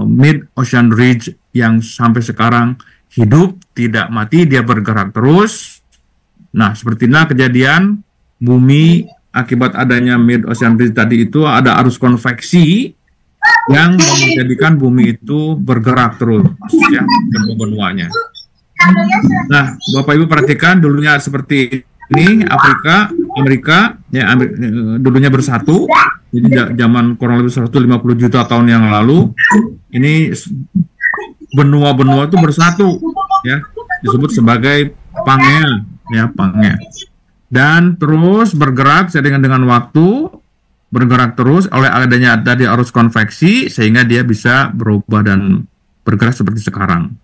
mid ocean ridge yang sampai sekarang hidup, tidak mati, dia bergerak terus. Nah, seperti inilah kejadian bumi akibat adanya mid ocean ridge tadi itu ada arus konveksi yang menjadikan bumi itu bergerak terus, ya, ke benuanya. Nah, Bapak Ibu perhatikan dulunya seperti ini, Amerika, ya, dulunya bersatu. Jadi zaman kurang lebih 150 juta tahun yang lalu, ini benua-benua itu bersatu, ya, disebut sebagai Pangea, ya, Pangea. Dan terus bergerak seiring dengan waktu, bergerak terus oleh adanya tadi arus konveksi sehingga dia bisa berubah dan bergerak seperti sekarang.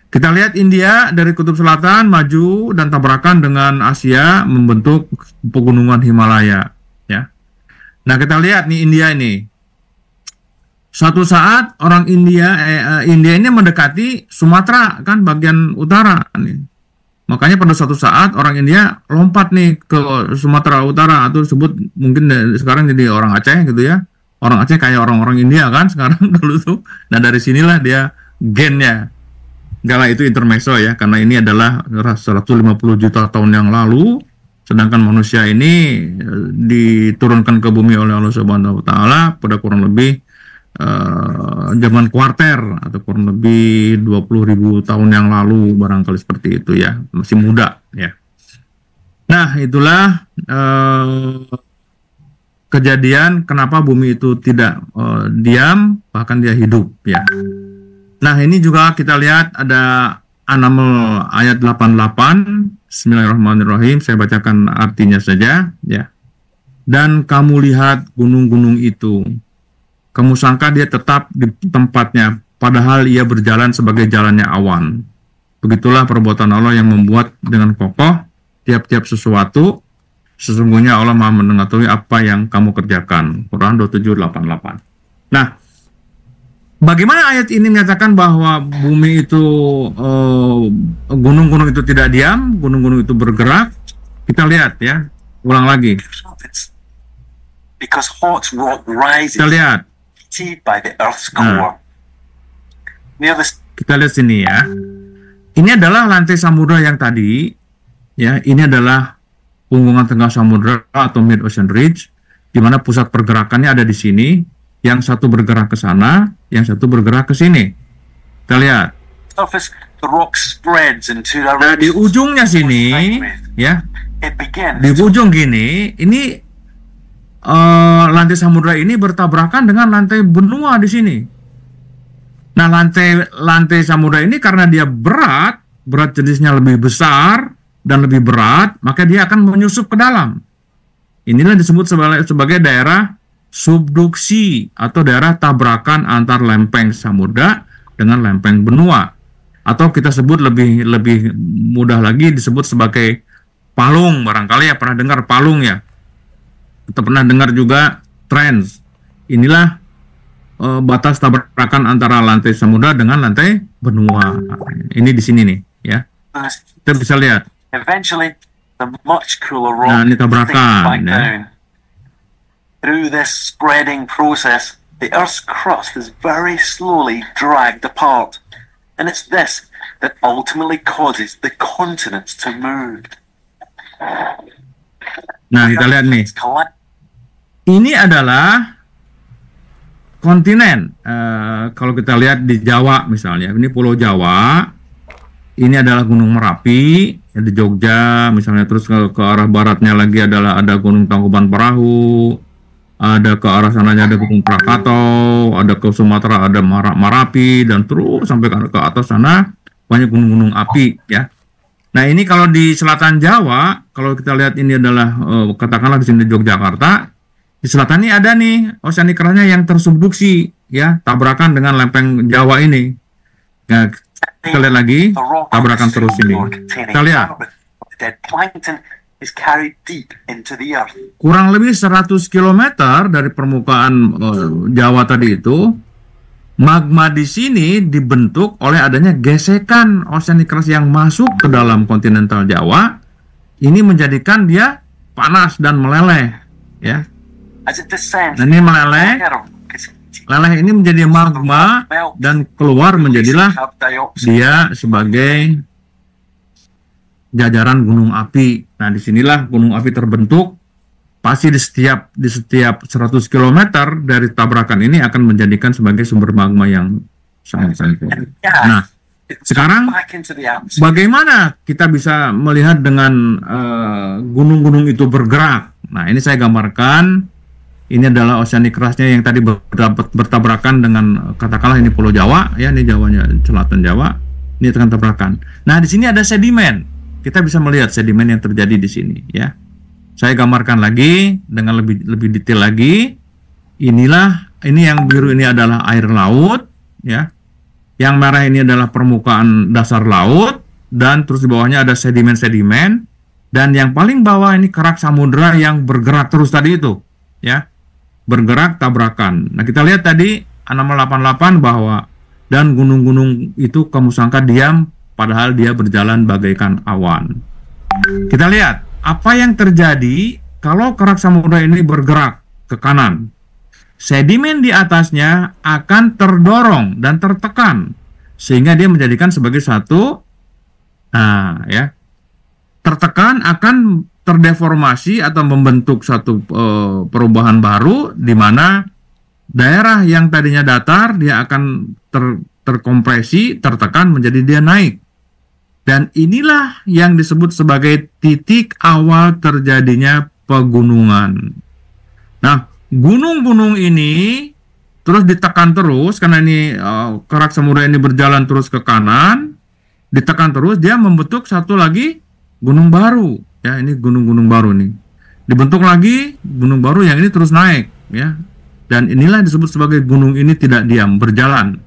Kita lihat India dari kutub selatan maju dan tabrakan dengan Asia membentuk pegunungan Himalaya, ya. Nah, kita lihat nih India ini. Suatu saat orang India ini mendekati Sumatera kan bagian utara nih. Makanya pada suatu saat orang India lompat nih ke Sumatera Utara atau disebut mungkin sekarang jadi orang Aceh gitu ya. Orang Aceh kayak orang-orang India kan sekarang dulu tuh. Nah, dari sinilah dia gennya. Enggak, itu intermezzo ya, karena ini adalah 150 juta tahun yang lalu, sedangkan manusia ini diturunkan ke bumi oleh Allah Subhanahu wa taala pada kurang lebih zaman kuarter atau kurang lebih 20.000 tahun yang lalu barangkali seperti itu ya, masih muda ya. Nah, itulah kejadian kenapa bumi itu tidak diam, bahkan dia hidup ya. Nah, ini juga kita lihat ada An-Naml ayat 88. Bismillahirrahmanirrahim. Saya bacakan artinya saja ya. Dan kamu lihat gunung-gunung itu. Kamu sangka dia tetap di tempatnya, padahal ia berjalan sebagai jalannya awan. Begitulah perbuatan Allah yang membuat dengan kokoh tiap-tiap sesuatu. Sesungguhnya Allah Maha mengetahui apa yang kamu kerjakan. Quran 27:88. Nah, bagaimana ayat ini menyatakan bahwa bumi itu, gunung-gunung itu tidak diam, gunung-gunung itu bergerak? Kita lihat ya, ulang lagi. Kita lihat. Kita lihat sini ya. Ini adalah lantai samudra yang tadi, ya. Ini adalah punggungan tengah samudra atau mid ocean ridge, di mana pusat pergerakannya ada di sini. Yang satu bergerak ke sana, yang satu bergerak ke sini. Kita lihat. Nah, di ujungnya sini, ya, di ujung gini, ini lantai samudra ini bertabrakan dengan lantai benua di sini. Nah, lantai samudra ini karena dia berat jenisnya lebih besar dan lebih berat, maka dia akan menyusup ke dalam. Inilah disebut sebagai daerah subduksi atau daerah tabrakan antar lempeng samudra dengan lempeng benua, atau kita sebut lebih mudah lagi disebut sebagai palung. Barangkali ya pernah dengar palung ya, kita pernah dengar juga trends. Inilah batas tabrakan antara lantai samudra dengan lantai benua. Ini di sini nih ya, kita bisa lihat. Nah, ini tabrakan ya. Through this spreading process, the Earth's crust is very slowly dragged apart. And it's this that ultimately causes the continents to move. Nah, kita lihat nih. Ini adalah kontinen. Kalau kita lihat di Jawa misalnya, ini Pulau Jawa. Ini adalah Gunung Merapi di Jogja misalnya. Terus ke arah baratnya lagi ada Gunung Tangkuban Perahu. Ada ke arah sananya ada Gunung Krakatau, ada ke Sumatera ada Marapi, dan terus sampai ke atas sana banyak gunung-gunung api ya. Nah, ini kalau di selatan Jawa, kalau kita lihat ini adalah katakanlah di sini Yogyakarta, di selatan ini ada nih oceanic crust-nya yang tersubduksi ya, tabrakan dengan lempeng Jawa ini. Nah, kita lihat lagi tabrakan terus ini. Kita lihat. Is carried deep into the earth. Kurang lebih 100 km dari permukaan Jawa tadi itu, magma di sini dibentuk oleh adanya gesekan oceanic crust yang masuk ke dalam kontinental Jawa. Ini menjadikan dia panas dan meleleh, ya. Nah, ini meleleh ini menjadi magma dan keluar menjadilah dia sebagai jajaran gunung api. Nah, disinilah gunung api terbentuk. Pasti di setiap 100 km dari tabrakan ini akan menjadikan sebagai sumber magma yang sangat kuat. Nah, sekarang bagaimana kita bisa melihat dengan gunung-gunung itu bergerak? Nah, ini saya gambarkan. Ini adalah oceanic crust-nya yang tadi bertabrakan dengan katakanlah ini Pulau Jawa, ya, ini Jawanya, selatan Jawa. Ini akan tabrakan. Nah, di sini ada sedimen. Kita bisa melihat sedimen yang terjadi di sini ya. Saya gambarkan lagi dengan lebih detail lagi. Ini yang biru ini adalah air laut, ya. Yang merah ini adalah permukaan dasar laut, dan terus di bawahnya ada sedimen-sedimen, dan yang paling bawah ini kerak samudra yang bergerak terus tadi itu, ya, bergerak tabrakan. Nah, kita lihat tadi Anomal 88 bahwa dan gunung-gunung itu kamu sangka diam, padahal dia berjalan bagaikan awan. Kita lihat apa yang terjadi kalau kerak samudra ini bergerak ke kanan. Sedimen di atasnya akan terdorong dan tertekan sehingga dia menjadikan sebagai satu, ya, tertekan akan terdeformasi atau membentuk satu perubahan baru di mana daerah yang tadinya datar dia akan terkompresi, tertekan menjadi dia naik. Dan inilah yang disebut sebagai titik awal terjadinya pegunungan. Nah, gunung-gunung ini terus ditekan terus karena ini kerak samudra ini berjalan terus ke kanan, ditekan terus, dia membentuk satu lagi gunung baru. Ya, ini gunung-gunung baru nih. Dibentuk lagi gunung baru yang ini terus naik, ya. Dan inilah disebut sebagai gunung ini tidak diam, berjalan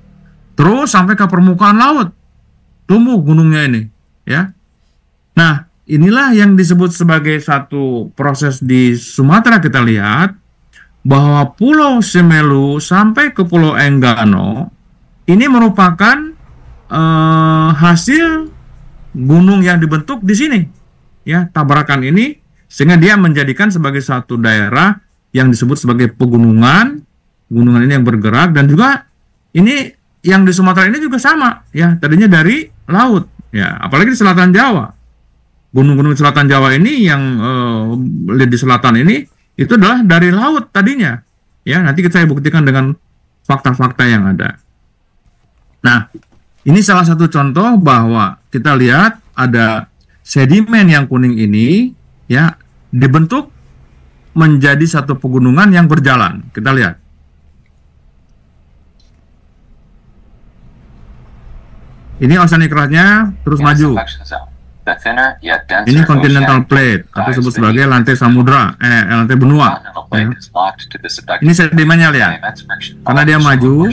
terus sampai ke permukaan laut. Tumbuh gunungnya ini, ya. Nah, inilah yang disebut sebagai satu proses di Sumatera. Kita lihat bahwa Pulau Semelu sampai ke Pulau Enggano ini merupakan hasil gunung yang dibentuk di sini, ya, tabrakan ini, sehingga dia menjadikan sebagai satu daerah yang disebut sebagai pegunungan. Gunungan ini yang bergerak, dan juga ini yang di Sumatera ini juga sama, ya, tadinya dari laut, ya, apalagi di selatan Jawa. Gunung-gunung selatan Jawa ini yang di selatan ini itu adalah dari laut tadinya, ya. Nanti saya buktikan dengan fakta-fakta yang ada. Nah, ini salah satu contoh bahwa kita lihat ada sedimen yang kuning ini, ya, dibentuk menjadi satu pegunungan yang berjalan. Kita lihat. Ini oceanic crust-nya terus maju. Ini continental plate atau disebut sebagai lantai samudra, lantai benua. Ya. Ini sedimennya, lihat. Karena dia maju.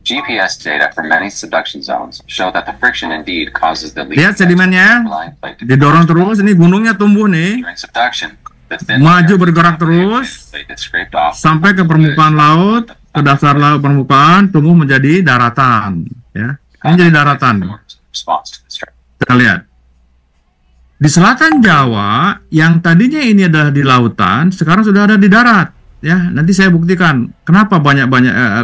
GPS data from many subduction zones show that the friction indeed causes the lihat sedimennya didorong terus. Ini gunungnya tumbuh nih, maju bergerak terus sampai ke permukaan laut, ke dasar laut permukaan, tumbuh menjadi daratan, ya. Ini jadi daratan. Kita lihat di selatan Jawa yang tadinya ini adalah di lautan, sekarang sudah ada di darat, ya. Nanti saya buktikan kenapa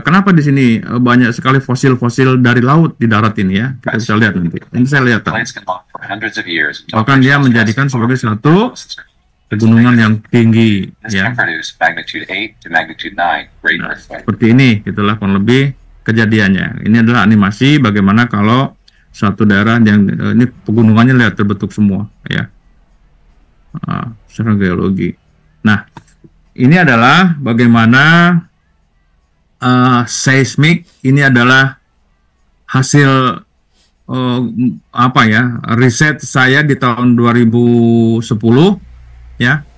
kenapa di sini banyak sekali fosil-fosil dari laut di darat ini, ya. Kita bisa lihat nanti. Ini saya lihat. Bahkan dia menjadikan sebagai satu pegunungan yang tinggi, ya. Nah, seperti ini, itulah kurang lebih kejadiannya. Ini adalah animasi bagaimana kalau satu daerah yang ini pegunungannya lihat terbentuk semua, ya, secara geologi. Nah, ini adalah bagaimana seismik. Ini adalah hasil apa ya, riset saya di tahun 2010, ya,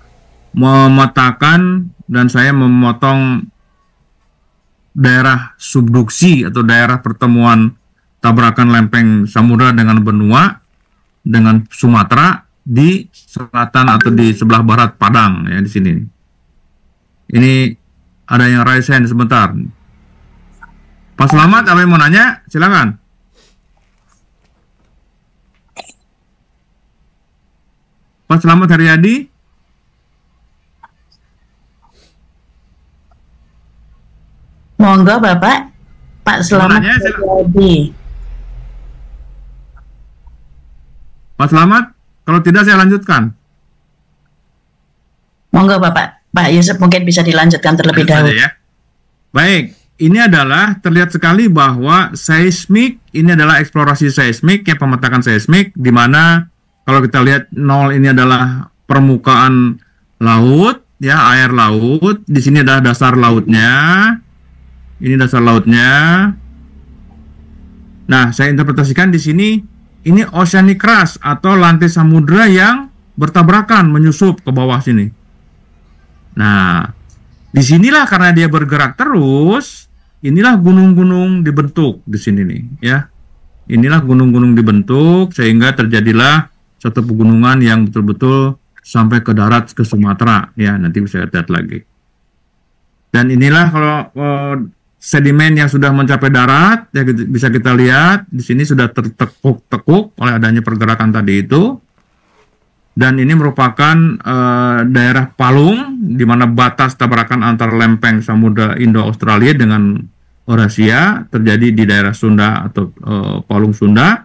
memetakan dan saya memotong daerah subduksi atau daerah pertemuan tabrakan lempeng samudra dengan benua dengan Sumatera di selatan atau di sebelah barat Padang, ya, di sini. Ini ada yang raise hand sebentar. Pak Selamat, ada yang mau nanya? Silakan. Pak Selamat Haryadi. Monggo Bapak. Pak Selamat Haryadi. Pak Selamat, kalau tidak saya lanjutkan. Monggo Bapak. Pak Yusuf mungkin bisa dilanjutkan terlebih dahulu. Ya. Baik, ini adalah terlihat sekali bahwa seismik ini adalah eksplorasi seismik, ya, pemetakan seismik, di mana kalau kita lihat nol ini adalah permukaan laut, ya, air laut. Di sini adalah dasar lautnya. Ini dasar lautnya. Nah, saya interpretasikan di sini ini oceanic crust atau lantai samudra yang bertabrakan menyusup ke bawah sini. Nah, disinilah karena dia bergerak terus, inilah gunung-gunung dibentuk di sini nih, ya. Inilah gunung-gunung dibentuk sehingga terjadilah suatu pegunungan yang betul-betul sampai ke darat ke Sumatera, ya. Nanti bisa lihat lagi. Dan inilah kalau sedimen yang sudah mencapai darat, ya bisa kita lihat di sini sudah tertekuk-tekuk oleh adanya pergerakan tadi itu. Dan ini merupakan daerah palung di mana batas tabrakan antar lempeng Samudra Indo-Australia dengan Eurasia terjadi di daerah Sunda atau palung Sunda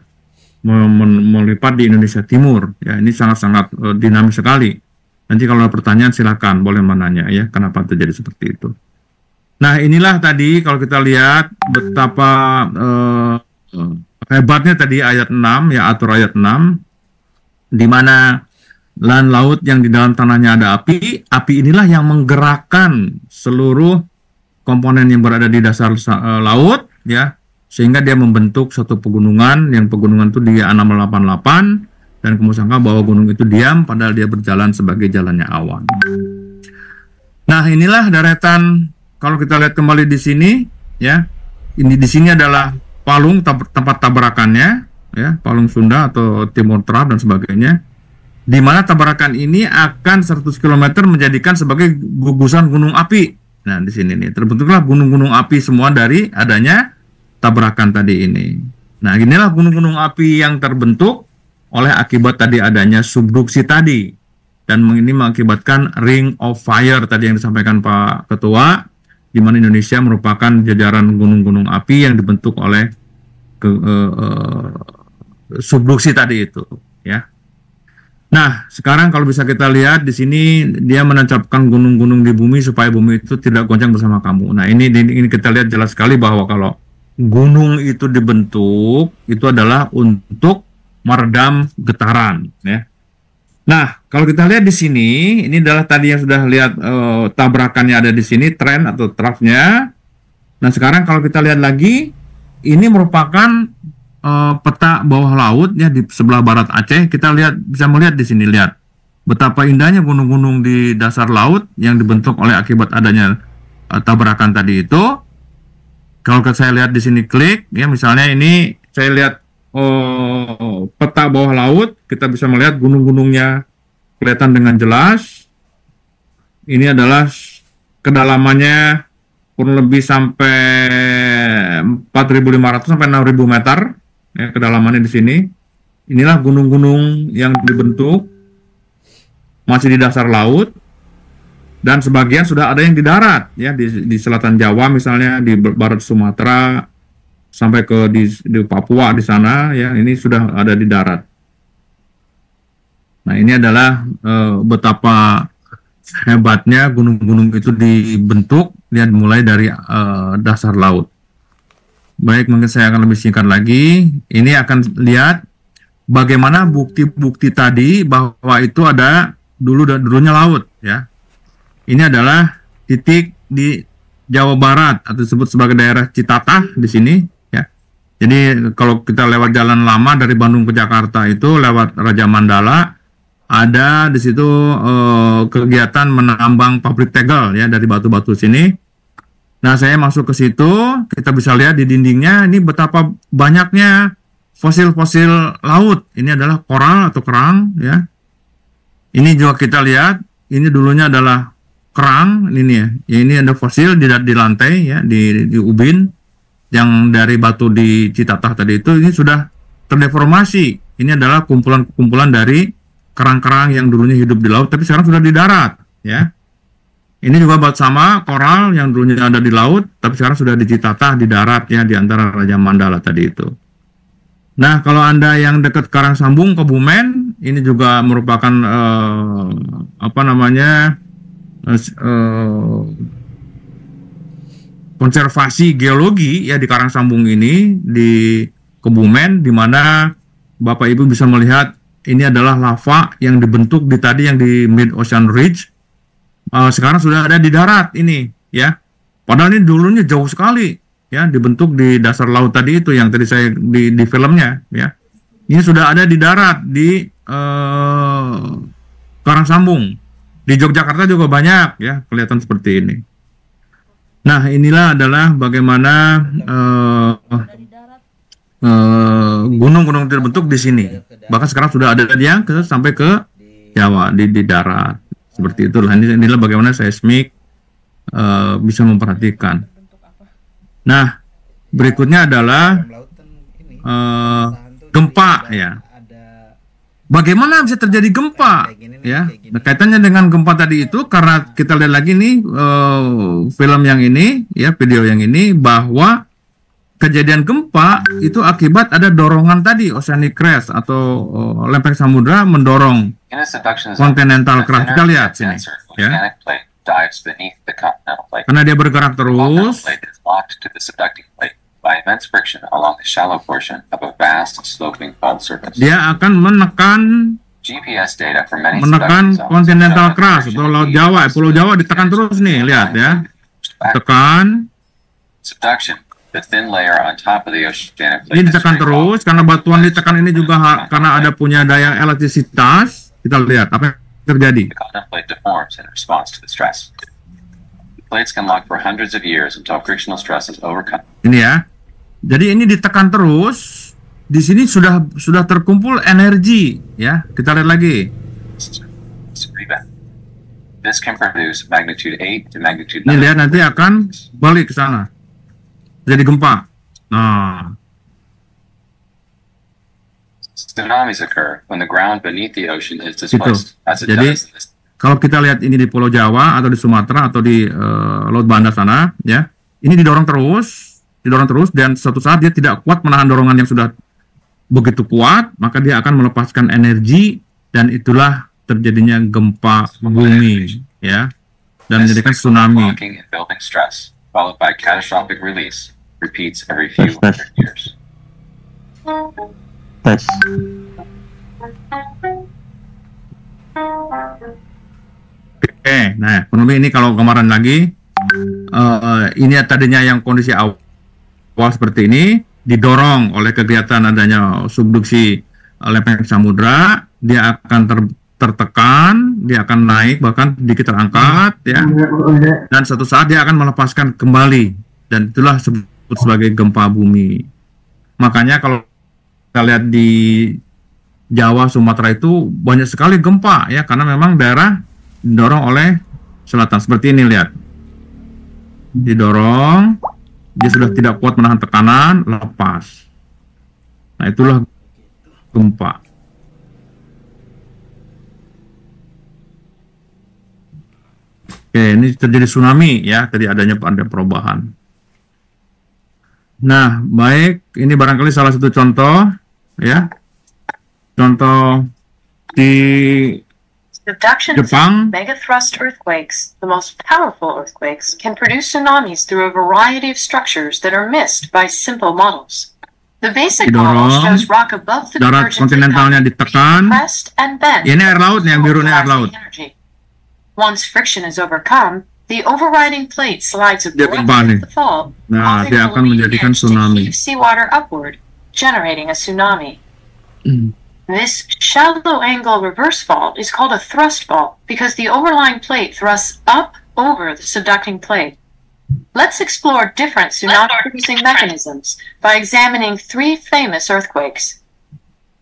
melipat di Indonesia Timur. Ya, ini sangat-sangat dinamis sekali. Nanti kalau ada pertanyaan silakan boleh menanya ya kenapa terjadi seperti itu. Nah, inilah tadi kalau kita lihat betapa hebatnya tadi ayat 6 ya, atur ayat 6 di mana lan laut yang di dalam tanahnya ada api. Api inilah yang menggerakkan seluruh komponen yang berada di dasar laut ya, sehingga dia membentuk satu pegunungan yang pegunungan itu di 688 dan kamu sangka bahwa gunung itu diam padahal dia berjalan sebagai jalannya awan. Nah, inilah deretan kalau kita lihat kembali di sini ya. Ini di sini adalah palung tempat tabrakannya ya, palung Sunda atau Timur Tengah dan sebagainya. Di mana tabrakan ini akan 100 km menjadikan sebagai gugusan gunung api. Nah, di sini nih terbentuklah gunung-gunung api semua dari adanya tabrakan tadi ini. Nah, inilah gunung-gunung api yang terbentuk oleh akibat tadi adanya subduksi tadi. Dan ini mengakibatkan ring of fire tadi yang disampaikan Pak Ketua, di mana Indonesia merupakan jajaran gunung-gunung api yang dibentuk oleh subduksi tadi itu, ya. Nah, sekarang kalau bisa kita lihat di sini dia menancapkan gunung-gunung di bumi supaya bumi itu tidak goncang bersama kamu. Nah, ini kita lihat jelas sekali bahwa kalau gunung itu dibentuk itu adalah untuk meredam getaran, ya. Nah, kalau kita lihat di sini, ini adalah tadi yang sudah lihat tabrakannya ada di sini, tren atau troughnya. Nah, sekarang kalau kita lihat lagi, ini merupakan peta bawah laut ya di sebelah barat Aceh. Kita lihat bisa melihat di sini, lihat betapa indahnya gunung-gunung di dasar laut yang dibentuk oleh akibat adanya tabrakan tadi itu. Kalau saya lihat di sini klik ya, misalnya ini saya lihat peta bawah laut, kita bisa melihat gunung-gunungnya kelihatan dengan jelas. Ini adalah kedalamannya kurang lebih sampai 4.500 sampai 6.000 meter ya, kedalamannya di sini. Inilah gunung-gunung yang dibentuk masih di dasar laut dan sebagian sudah ada yang di darat ya, di selatan Jawa misalnya, di barat Sumatera sampai ke di Papua di sana ya, ini sudah ada di darat. Nah, ini adalah betapa hebatnya gunung-gunung itu dibentuk lihat mulai dari dasar laut. Baik, mungkin saya akan lebih singkat lagi. Ini akan lihat bagaimana bukti-bukti tadi bahwa itu ada dulunya laut ya. Ini adalah titik di Jawa Barat atau disebut sebagai daerah Citatah di sini. Jadi kalau kita lewat jalan lama dari Bandung ke Jakarta itu lewat Raja Mandala, ada di situ kegiatan menambang pabrik tegel ya dari batu-batu sini. Nah, saya masuk ke situ, kita bisa lihat di dindingnya ini betapa banyaknya fosil-fosil laut. Ini adalah koral atau kerang ya. Ini juga kita lihat, ini dulunya adalah kerang ini ya. Ini ada fosil di lantai ya, di ubin. Yang dari batu di Citatah tadi itu ini sudah terdeformasi. Ini adalah kumpulan-kumpulan dari kerang-kerang yang dulunya hidup di laut tapi sekarang sudah di darat ya. Ini juga batu sama koral yang dulunya ada di laut tapi sekarang sudah di Citatah di darat ya, di antara Raja Mandala tadi itu. Nah, kalau Anda yang dekat Karangsambung Kebumen, ini juga merupakan konservasi geologi ya di Karangsambung ini di Kebumen, di mana Bapak Ibu bisa melihat ini adalah lava yang dibentuk di tadi yang di Mid Ocean Ridge. Sekarang sudah ada di darat ini ya. Padahal ini dulunya jauh sekali ya, dibentuk di dasar laut tadi itu yang tadi saya di filmnya ya. Ini sudah ada di darat di Karangsambung. Di Yogyakarta juga banyak ya, kelihatan seperti ini. Nah, inilah adalah bagaimana gunung-gunung terbentuk di sini. Bahkan sekarang sudah ada yang sampai ke Jawa di darat. Seperti itulah. Inilah bagaimana seismik bisa memperhatikan. Nah, berikutnya adalah gempa ya. Bagaimana bisa terjadi gempa ya? Nah, kaitannya dengan gempa tadi itu karena kita lihat lagi nih film yang ini ya, video yang ini, bahwa kejadian gempa itu akibat ada dorongan tadi, oceanic crust atau lempeng samudra mendorong continental crust. Kita lihat sini ya. Karena dia bergerak terus, by immense friction along the shallow portion of a vast sloping fault surface. Dia akan menekan GPS data from many continental crust atau Laut Jawa, Pulau Jawa ditekan terus nih, lihat ya. Tekan. Subduction, the thin layer on top of the oceanic plate. Ini ditekan terus karena batuan ditekan ini juga karena ada punya daya elastisitas. Kita lihat apa yang terjadi. The continental plate deforms in response to the stress. The plates can lock for hundreds of years until frictional stress is overcome. Ini ya. Jadi ini ditekan terus. Di sini sudah terkumpul energi, ya. Kita lihat lagi. This can produce magnitude 8 to magnitude 9. Ini lihat nanti akan balik ke sana. Jadi gempa. Nah. Tsunamis occur when the ground beneath the ocean is displaced. As it Jadi does. kalau kita lihat ini di Pulau Jawa atau di Sumatera atau di Laut Banda sana, ya. Ini didorong terus dan suatu saat dia tidak kuat menahan dorongan yang sudah begitu kuat, maka dia akan melepaskan energi dan itulah terjadinya gempa bumi, ya, dan menjadikan tsunami. Followed by catastrophic release, repeats every few hundred years. Oke, nah, penulis ini kalau kemarin lagi, ini tadinya yang kondisi awal seperti ini, didorong oleh kegiatan adanya subduksi lempeng samudra, dia akan tertekan, dia akan naik, bahkan sedikit terangkat, ya, dan suatu saat dia akan melepaskan kembali, dan itulah disebut sebagai gempa bumi. Makanya kalau kita lihat di Jawa, Sumatera itu banyak sekali gempa, ya, karena memang daerah didorong oleh selatan. Seperti ini, lihat, didorong, dia sudah tidak kuat menahan tekanan, lepas. Nah, itulah gempa. Oke, ini terjadi tsunami, ya, tadi ada perubahan. Nah, baik, ini barangkali salah satu contoh, ya, contoh di Jepang. Megathrust earthquakes, the most powerful earthquakes, can produce tsunamis through a variety of structures that are missed by simple models. The basic model shows rock above the darat kontinentalnya ditekan. and bend. Ini air laut, yang biru ini air laut. Once friction is overcome, the overriding plate slides abruptly at the fault. Nah, dia akan menjadikan tsunami. Seawater upward, generating a tsunami. This shallow angle reverse fault is called a thrust fault because the overlying plate thrusts up over the subducting plate. Let's explore different tsunami-producing mechanisms by examining 3 famous earthquakes.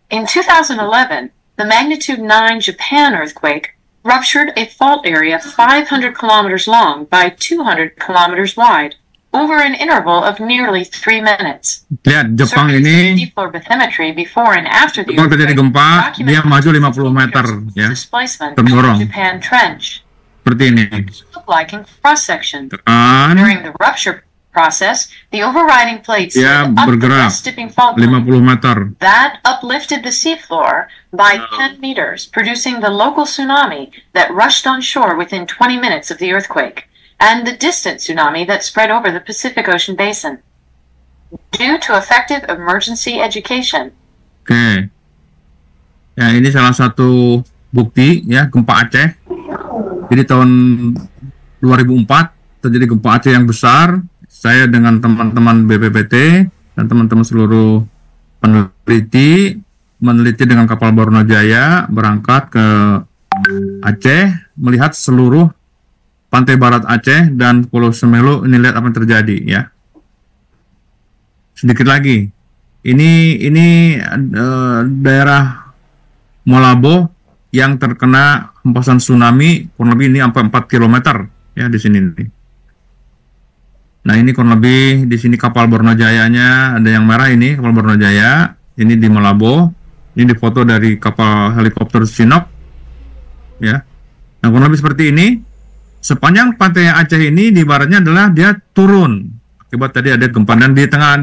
In 2011, the magnitude 9 Japan earthquake ruptured a fault area 500 kilometers long by 200 kilometers wide over an interval of nearly 3 minutes. Lihat, Jepang ini, Jepang terjadi gempa, dia maju 50 meter, ya, terdorong. Seperti ini. Tekan, dia bergerak 50 meter. That uplifted the seafloor by 10 meters, producing the local tsunami that rushed on shore within 20 minutes of the earthquake, and the distant tsunami that spread over the Pacific Ocean basin. Due to effective emergency education. Oke. Ya, ini salah satu bukti, ya, gempa Aceh. Jadi tahun 2004 terjadi gempa Aceh yang besar. Saya dengan teman-teman BPPT dan teman-teman seluruh peneliti meneliti dengan kapal Barunajaya, berangkat ke Aceh, melihat seluruh pantai barat Aceh dan Pulau Semelu. Ini lihat apa yang terjadi ya. Sedikit lagi, ini daerah Malabo yang terkena hempasan tsunami, kurang lebih ini sampai 4 km ya di sini nih. Nah ini kurang lebih di sini kapal Barunajayanya, ada yang merah ini kapal Barunajaya, ini di Malabo, ini difoto dari kapal helikopter Chinook ya. Nah kurang lebih seperti ini. Sepanjang pantai Aceh ini di baratnya adalah dia turun akibat tadi ada gempa, dan di tengah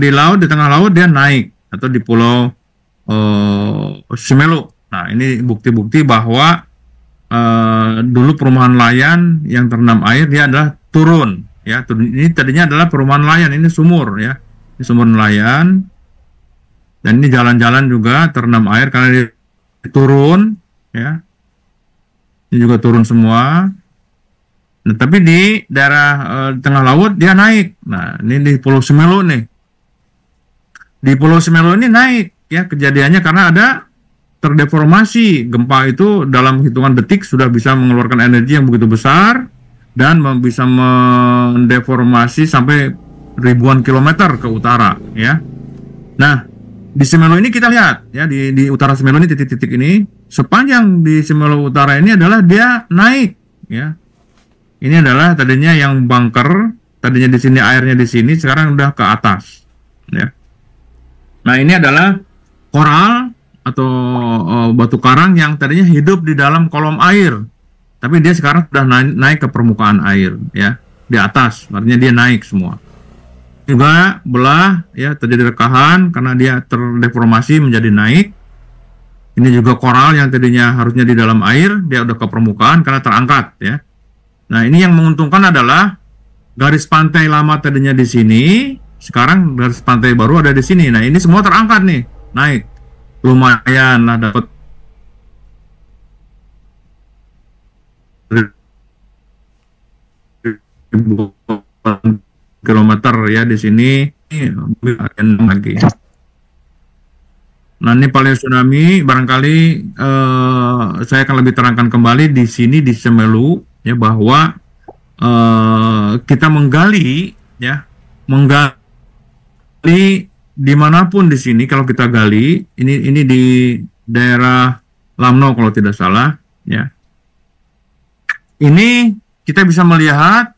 laut dia naik atau di Pulau Semelu. Nah ini bukti-bukti bahwa dulu perumahan nelayan yang terendam air dia adalah turun ya. Ini tadinya adalah perumahan nelayan, ini sumur ya, ini sumur nelayan, dan ini jalan-jalan juga terendam air karena dia turun ya. Ini juga turun semua. Nah, tapi di daerah tengah laut dia naik. Nah, ini di Pulau Semelu nih. Di Pulau Semelu ini naik ya, kejadiannya karena ada terdeformasi. Gempa itu dalam hitungan detik sudah bisa mengeluarkan energi yang begitu besar dan bisa mendeformasi sampai ribuan kilometer ke utara ya. Nah, di Semelu ini kita lihat ya, di utara Semelu ini titik-titik ini, sepanjang di Semelu utara ini adalah dia naik ya. Ini adalah tadinya yang bunker, tadinya di sini airnya di sini, sekarang udah ke atas. Ya. Nah ini adalah koral atau batu karang yang tadinya hidup di dalam kolom air, tapi dia sekarang sudah naik ke permukaan air, ya, di atas. Artinya dia naik semua. Juga belah, ya, terjadi rekahan karena dia terdeformasi menjadi naik. Ini juga koral yang tadinya harusnya di dalam air, dia udah ke permukaan karena terangkat, ya. Nah, ini yang menguntungkan adalah garis pantai lama tadinya di sini, sekarang garis pantai baru ada di sini. Nah, ini semua terangkat nih, naik. Lumayan lah dapat kilometer ya di sini lagi. Nah, ini paling tsunami barangkali saya akan lebih terangkan kembali di sini di Semelu ya, bahwa kita menggali dimanapun di sini. Kalau kita gali ini di daerah Lamno kalau tidak salah ya, ini kita bisa melihat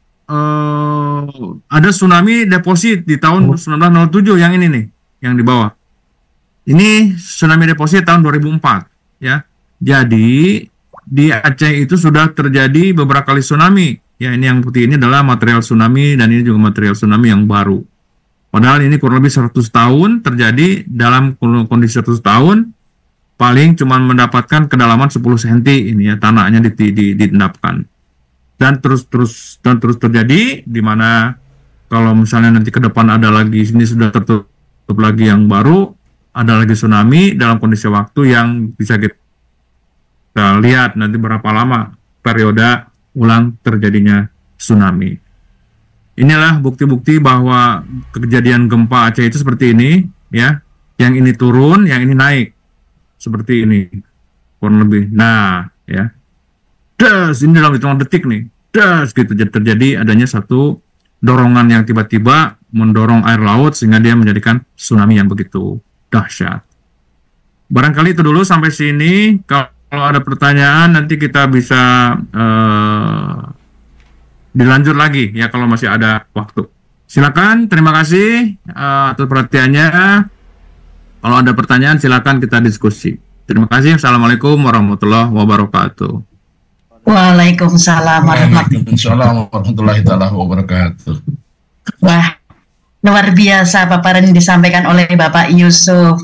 ada tsunami deposit di tahun 1907 yang ini nih, yang di bawah. Ini tsunami deposit tahun 2004 ya. Jadi di Aceh itu sudah terjadi beberapa kali tsunami. Ya, ini yang putih ini adalah material tsunami dan ini juga material tsunami yang baru. Padahal ini kurang lebih 100 tahun terjadi. Dalam kondisi 100 tahun paling cuma mendapatkan kedalaman 10 cm ini ya, tanahnya ditendapkan. Dan terus terjadi, di mana kalau misalnya nanti ke depan ada lagi, ini sudah tertutup lagi yang baru, ada lagi tsunami dalam kondisi waktu yang bisa kita lihat nanti berapa lama periode ulang terjadinya tsunami. Inilah bukti-bukti bahwa kejadian gempa Aceh itu seperti ini ya, yang ini turun, yang ini naik seperti ini kurang lebih. Nah ya, ini dalam hitungan detik nih, gitu terjadi adanya satu dorongan yang tiba-tiba mendorong air laut sehingga dia menjadikan tsunami yang begitu dahsyat. Barangkali itu dulu sampai sini. Kalau ada pertanyaan nanti kita bisa dilanjut lagi ya kalau masih ada waktu. Silakan, terima kasih atas perhatiannya. Kalau ada pertanyaan silakan kita diskusi. Terima kasih. Assalamualaikum warahmatullahi wabarakatuh. Waalaikumsalam warahmatullahi wabarakatuh. Wah, luar biasa paparan yang disampaikan oleh Bapak Yusuf.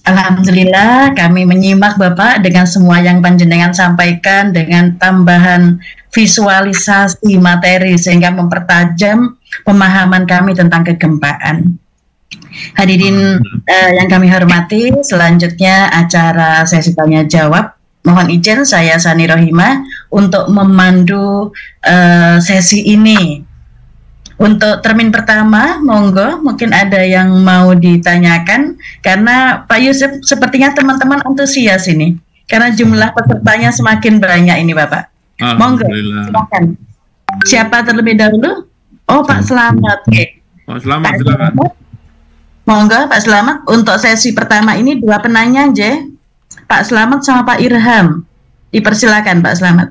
Alhamdulillah kami menyimak Bapak dengan semua yang panjenengan sampaikan dengan tambahan visualisasi materi sehingga mempertajam pemahaman kami tentang kegempaan. Hadirin yang kami hormati, selanjutnya acara sesi tanya jawab. Mohon izin saya Sani Rohimah untuk memandu sesi ini. Untuk termin pertama, monggo, mungkin ada yang mau ditanyakan, karena Pak Yusuf sepertinya teman-teman antusias ini, karena jumlah pesertanya semakin banyak ini Bapak. Monggo, silakan. Siapa terlebih dahulu? Oh, Pak Slamet. Oke. Pak Slamet, silakan. Monggo, Pak Slamet. Untuk sesi pertama ini 2 penanya, Pak Slamet sama Pak Irham. Dipersilakan, Pak Slamet.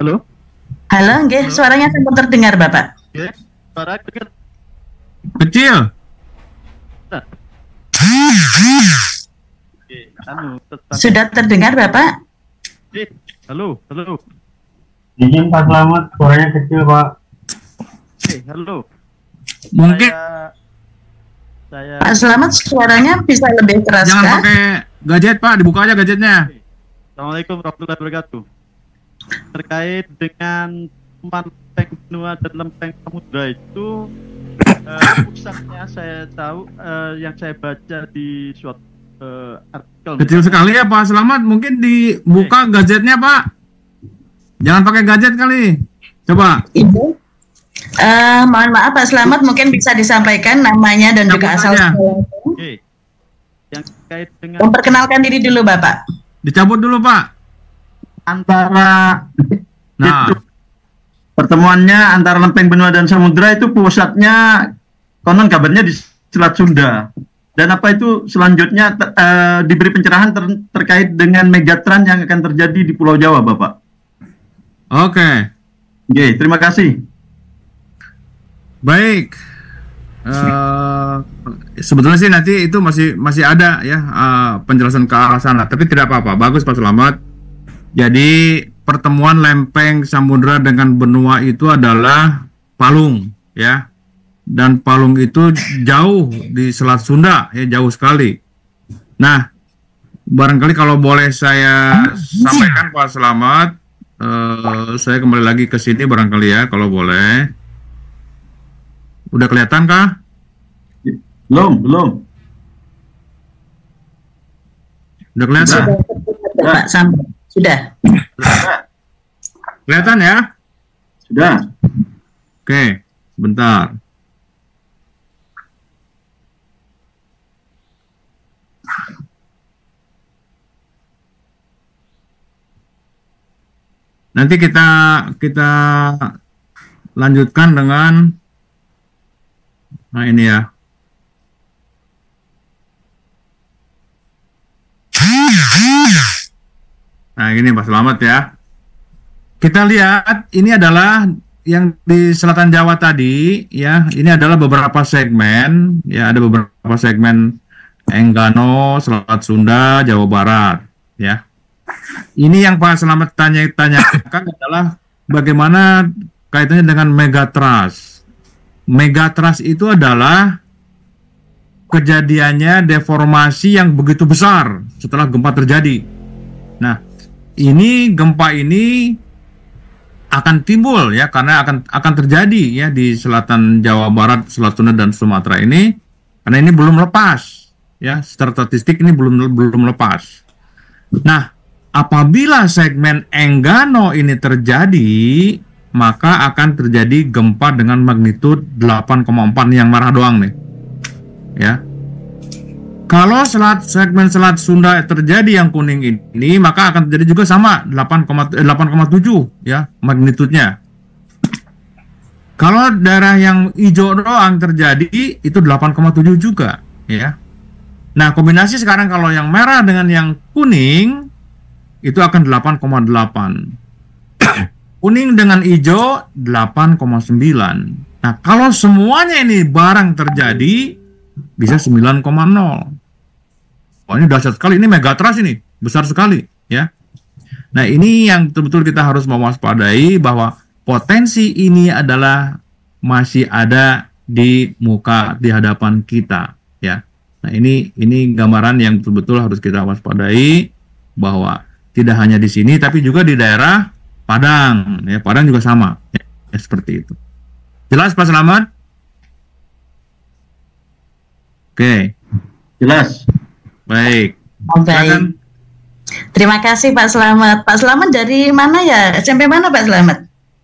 Halo? Halo, nggih, suaranya sempat terdengar, Bapak. Suara dengar. Kecil. Sudah terdengar, Bapak? Halo. Izin Pak Slamet, suaranya kecil, Pak. Halo. Mungkin saya Pak Slamet, suaranya bisa lebih keras, jangan kah? pakai gadget, Pak, dibuka aja gadgetnya. Assalamualaikum warahmatullahi wabarakatuh. Terkait dengan lempeng benua dan lempeng samudra itu, pusatnya saya tahu, yang saya baca di suatu artikel. Kecil sekali ya Pak Slamet, mungkin dibuka gadgetnya Pak. Jangan pakai gadget kali. Coba. Ibu. Mohon maaf Pak Slamet, mungkin bisa disampaikan namanya dan juga asal Oke. Yang terkait dengan memperkenalkan diri dulu Bapak. Dicabut dulu Pak. Antara pertemuannya antara lempeng benua dan samudra itu pusatnya konon kabarnya di Selat Sunda. Dan apa itu selanjutnya diberi pencerahan terkait dengan Megatron yang akan terjadi di Pulau Jawa, Bapak. Oke. Oke, terima kasih. Baik. Sebetulnya sih nanti itu masih ada ya penjelasan ke arah sana, tapi tidak apa-apa. Bagus Pak Slamet. Jadi pertemuan lempeng samudra dengan benua itu adalah Palung ya. Dan Palung itu jauh di Selat Sunda ya, jauh sekali. Nah, barangkali kalau boleh saya sampaikan Pak Slamet, saya kembali lagi ke sini barangkali ya kalau boleh. Udah kelihatan kah? Belum. Udah kelihatan? Pak sampai. Sudah. Kelihatan ya? Sudah. Oke, sebentar. Nanti kita lanjutkan dengan ini ya. Nah ini Pak Slamet ya. Kita lihat ini adalah yang di selatan Jawa tadi ya. Ini adalah beberapa segmen ya, ada beberapa segmen Enggano, Selat Sunda, Jawa Barat ya. Ini yang Pak Slamet tanyakan adalah bagaimana kaitannya dengan Megatrust. Megatrust itu adalah kejadiannya deformasi yang begitu besar setelah gempa terjadi. Nah, ini gempa ini akan timbul ya karena akan terjadi ya di selatan Jawa Barat, Selat Sunda dan Sumatera ini karena ini belum lepas ya, secara statistik ini belum lepas. Nah, apabila segmen Enggano ini terjadi, maka akan terjadi gempa dengan magnitud 8,4 yang merah doang nih. Ya. Kalau segmen Selat Sunda terjadi yang kuning ini, maka akan terjadi juga sama 8,7 ya magnitudnya. Kalau daerah yang hijau doang terjadi itu 8,7 juga ya. Nah, kombinasi sekarang kalau yang merah dengan yang kuning itu akan 8,8. Kuning dengan hijau 8,9. Nah, kalau semuanya ini barang terjadi bisa 9,0. Oh, ini dahsyat sekali, ini Megatrust ini, besar sekali ya. Nah, ini yang betul-betul kita harus mewaspadai bahwa potensi ini adalah masih ada di hadapan kita ya. Nah, ini gambaran yang betul-betul harus kita waspadai bahwa tidak hanya di sini tapi juga di daerah Padang ya, Padang juga sama ya, seperti itu. Jelas Pak Slamet? Oke. Jelas. Baik. Baik. Terima kasih Pak Slamet. Pak Slamet dari mana ya? SMP mana Pak Slamet?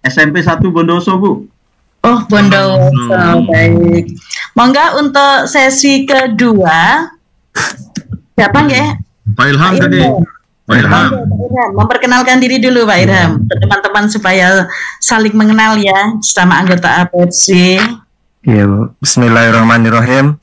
SMP 1 Bondoso, Bu. Oh, Bondoso. Baik. Monggo untuk sesi kedua. Siapa ya? Pak Ilham tadi. Pak Ilham. Memperkenalkan diri dulu Pak Ilham. Teman-teman supaya saling mengenal ya sama anggota APC. Iya, Bu. Bismillahirrahmanirrahim.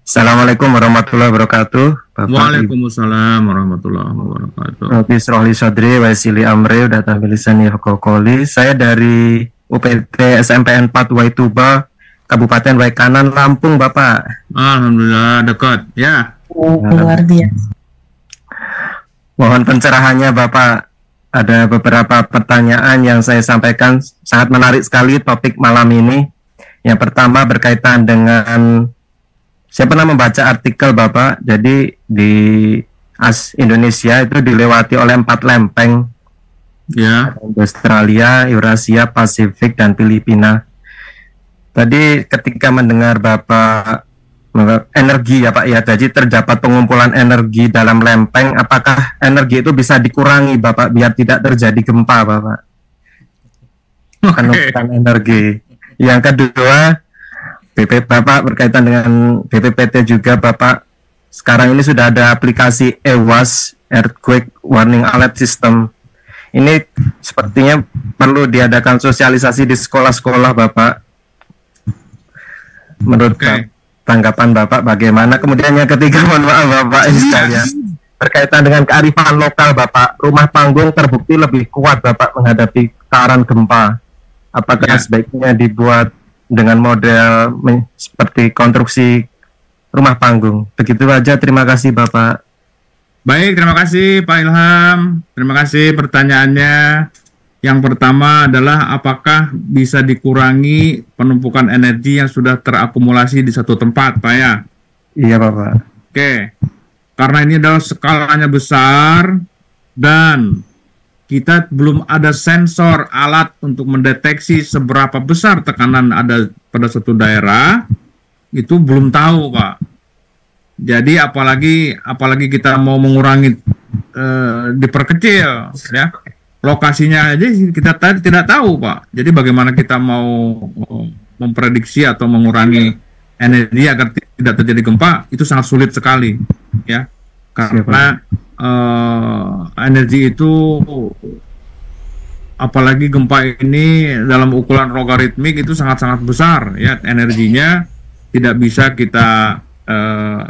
Assalamualaikum warahmatullahi wabarakatuh. Waalaikumsalam warahmatullahi wabarakatuh. Rabbi shrah li sadri wa yassir li amri wa tahmil lisani yafqahu qawli. Saya dari UPT SMPN 4 Waituba, Kabupaten Waikanan, Lampung, Bapak. Alhamdulillah dekat, ya. Luar biasa. Mohon pencerahannya, Bapak. Ada beberapa pertanyaan yang saya sampaikan, sangat menarik sekali topik malam ini. Yang pertama berkaitan dengan, saya pernah membaca artikel Bapak, jadi di Indonesia itu dilewati oleh 4 lempeng, ya, Australia, Eurasia, Pasifik, dan Filipina. Tadi ketika mendengar Bapak energi ya Pak ya, jadi terdapat pengumpulan energi dalam lempeng, apakah energi itu bisa dikurangi Bapak biar tidak terjadi gempa Bapak? Penumpukan energi. Yang kedua, Bapak berkaitan dengan BPPT juga Bapak, sekarang ini sudah ada aplikasi EWAS, Earthquake Warning Alert System. Ini sepertinya perlu diadakan sosialisasi di sekolah-sekolah Bapak. Menurut tanggapan Bapak bagaimana? Kemudian yang ketiga, mohon maaf Bapak ini sekalian, berkaitan dengan kearifan lokal Bapak, rumah panggung terbukti lebih kuat Bapak menghadapi getaran gempa. Apakah sebaiknya dibuat dengan model seperti konstruksi rumah panggung? Begitu aja, terima kasih Bapak. Baik, terima kasih Pak Ilham. Terima kasih pertanyaannya. Yang pertama adalah apakah bisa dikurangi penumpukan energi yang sudah terakumulasi di satu tempat, Pak ya? Iya, Bapak. Oke. Karena ini adalah skalanya besar dan kita belum ada sensor alat untuk mendeteksi seberapa besar tekanan ada pada suatu daerah, itu belum tahu, Pak. Jadi apalagi kita mau mengurangi, diperkecil, ya. Lokasinya aja kita tidak tahu, Pak. Jadi bagaimana kita mau memprediksi atau mengurangi energi agar tidak terjadi gempa, itu sangat sulit sekali, ya. Karena energi itu, apalagi gempa ini dalam ukuran logaritmik, itu sangat-sangat besar, ya. Energinya tidak bisa kita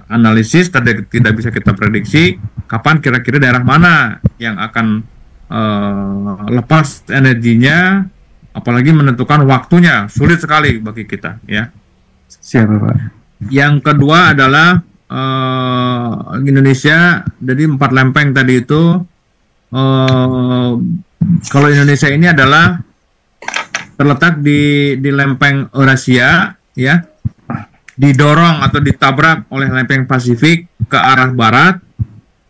analisis, tidak bisa kita prediksi kapan kira-kira daerah mana yang akan lepas energinya, apalagi menentukan waktunya, sulit sekali bagi kita, ya. Siap, Pak. Yang kedua adalah Indonesia, jadi 4 lempeng tadi itu, kalau Indonesia ini adalah terletak di lempeng Eurasia, ya, didorong atau ditabrak oleh lempeng Pasifik ke arah barat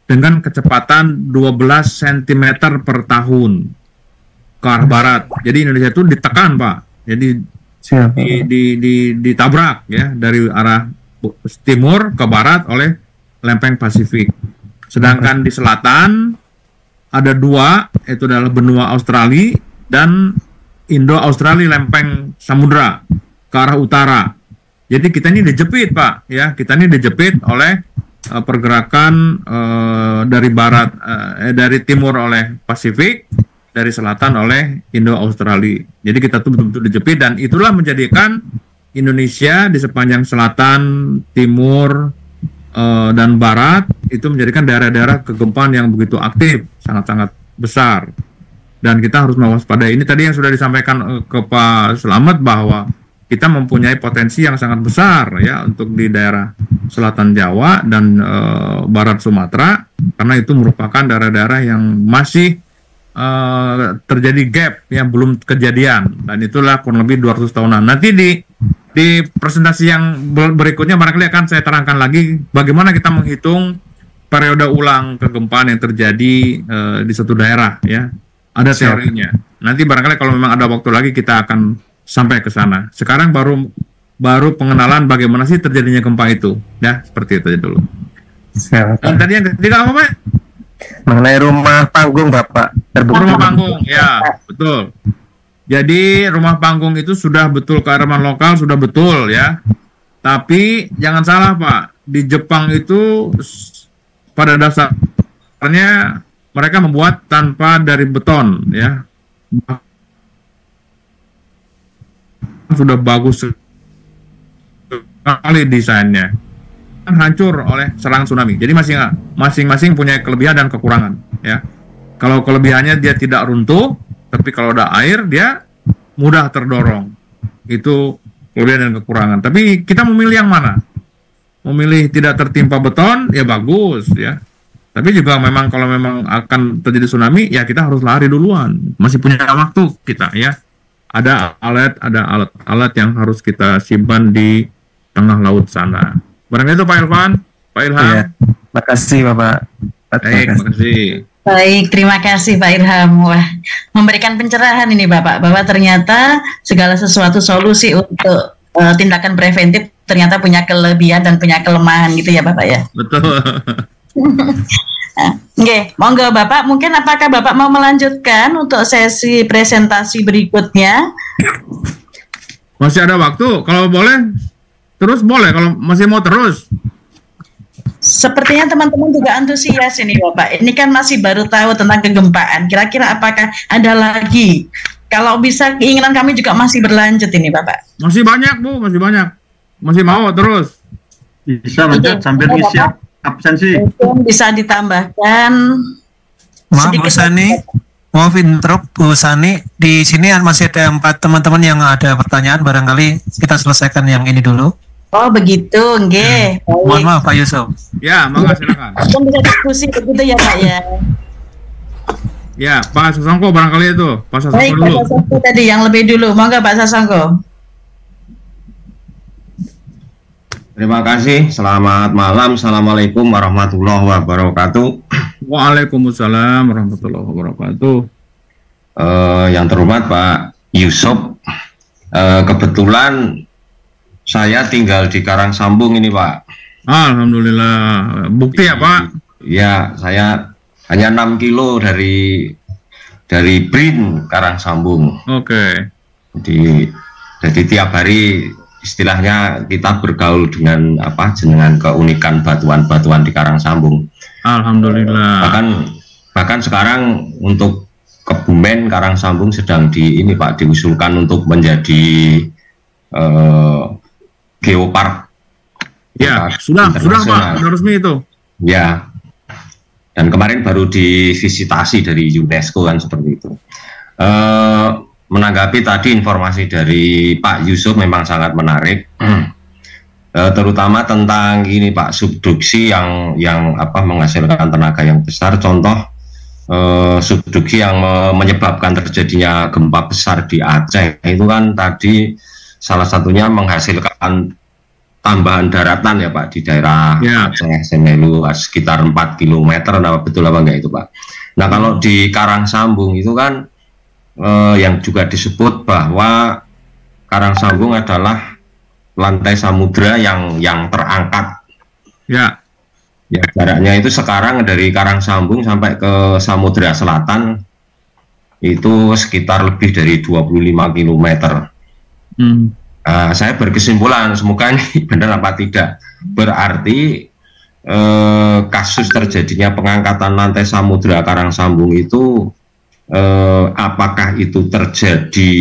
dengan kecepatan 12 cm per tahun ke arah barat. Jadi Indonesia itu ditekan, Pak. Jadi ditabrak, ya, dari arah timur ke barat oleh lempeng Pasifik. Sedangkan di selatan ada 2, itu adalah benua Australia dan Indo-Australia lempeng samudra ke arah utara. Jadi kita ini dijepit, Pak, ya. Kita ini dijepit oleh pergerakan dari barat, dari timur oleh Pasifik, dari selatan oleh Indo-Australia. Jadi kita tuh betul-betul dijepit, dan itulah menjadikan Indonesia di sepanjang selatan, timur, dan barat itu menjadikan daerah-daerah kegempaan yang begitu aktif, sangat-sangat besar. Dan kita harus mewaspadai. Ini tadi yang sudah disampaikan ke Pak Slamet bahwa kita mempunyai potensi yang sangat besar, ya, untuk di daerah selatan Jawa dan barat Sumatera, karena itu merupakan daerah-daerah yang masih terjadi gap yang belum kejadian, dan itulah kurang lebih 200 tahunan. Nanti di presentasi yang berikutnya barangkali akan saya terangkan lagi bagaimana kita menghitung periode ulang kegempaan yang terjadi di suatu daerah, ya. Ada teorinya. Nanti barangkali kalau memang ada waktu lagi kita akan sampai ke sana. Sekarang baru pengenalan bagaimana sih terjadinya gempa itu, ya, seperti itu aja dulu. Dan tadi yang ketiga apa, Pak? Mengenai rumah panggung Bapak, terbukti. Rumah panggung, ya, betul. Jadi rumah panggung itu sudah betul kearifan lokal, sudah betul ya. Tapi jangan salah Pak, di Jepang itu pada dasarnya mereka membuat tanpa dari beton ya. Sudah bagus sekali desainnya. Hancur oleh serangan tsunami. Jadi masing-masing punya kelebihan dan kekurangan ya. Kalau kelebihannya dia tidak runtuh, tapi kalau ada air dia mudah terdorong. Itu kelebihan dan kekurangan. Tapi kita memilih yang mana? Memilih tidak tertimpa beton ya bagus ya. Tapi juga memang kalau memang akan terjadi tsunami ya kita harus lari duluan. Masih punya waktu kita ya. Ada alat yang harus kita simpan di tengah laut sana. Barangkali itu Pak Irfan, Pak Ilham. Iya. Makasih Bapak. Baik, makasih. Baik, terima kasih Pak Irham. Wah, memberikan pencerahan ini Bapak, bahwa ternyata segala sesuatu solusi untuk tindakan preventif ternyata punya kelebihan dan punya kelemahan gitu ya Bapak ya. Betul. Oke, monggo Bapak, mungkin apakah Bapak mau melanjutkan untuk sesi presentasi berikutnya? Masih ada waktu, kalau boleh terus boleh, kalau masih mau terus. Sepertinya teman-teman juga antusias ini Bapak. Ini kan masih baru tahu tentang kegempaan. Kira-kira apakah ada lagi? Kalau bisa keinginan kami juga masih berlanjut ini Bapak. Masih banyak Bu, masih banyak. Masih mau terus. Bisa lanjut sambil ngisi absensi. Mungkin bisa ditambahkan. Maaf Bu Sani, maaf interrupt Bu Sani. Di sini masih ada 4 teman-teman yang ada pertanyaan. Barangkali kita selesaikan yang ini dulu. Oh begitu, nggih. Mohon maaf Pak Yusuf. Ya, monggo silakan. Kita bisa diskusi begitu ya Pak ya. Ya, Pak Sasongko barangkali itu. Pak Sasongko Baik, dulu. Pak Sasongko tadi yang lebih dulu. Monggo Pak Sasongko. Terima kasih. Selamat malam. Assalamualaikum warahmatullahi wabarakatuh. Waalaikumsalam warahmatullahi wabarakatuh. Yang terhormat Pak Yusuf, kebetulan saya tinggal di Karangsambung ini Pak. Alhamdulillah. Bukti ya Pak? Ya, saya hanya 6 kilo dari Brin Karangsambung. Oke. Jadi tiap hari istilahnya kita bergaul dengan jenengan keunikan batuan-batuan di Karangsambung. Alhamdulillah. Bahkan sekarang untuk Kebumen Karangsambung sedang diusulkan untuk menjadi geopark. Ya, sudah Pak, sudah resmi itu. Ya. Dan kemarin baru divisitasi dari UNESCO kan seperti itu. Menanggapi tadi informasi dari Pak Yusuf memang sangat menarik. Terutama tentang ini Pak, subduksi yang menghasilkan tenaga yang besar. Contoh subduksi yang menyebabkan terjadinya gempa besar di Aceh itu kan tadi salah satunya menghasilkan tambahan daratan ya Pak di daerah Aceh Semelu sekitar 4 km. Betul apa enggak itu Pak? Nah kalau di Karangsambung itu kan yang juga disebut bahwa Karangsambung adalah lantai samudra yang terangkat. Ya, jaraknya itu sekarang dari Karangsambung sampai ke Samudra Selatan itu sekitar lebih dari 25 km. Saya berkesimpulan, semoga ini benar apa tidak, berarti kasus terjadinya pengangkatan lantai samudra Karangsambung itu apakah itu terjadi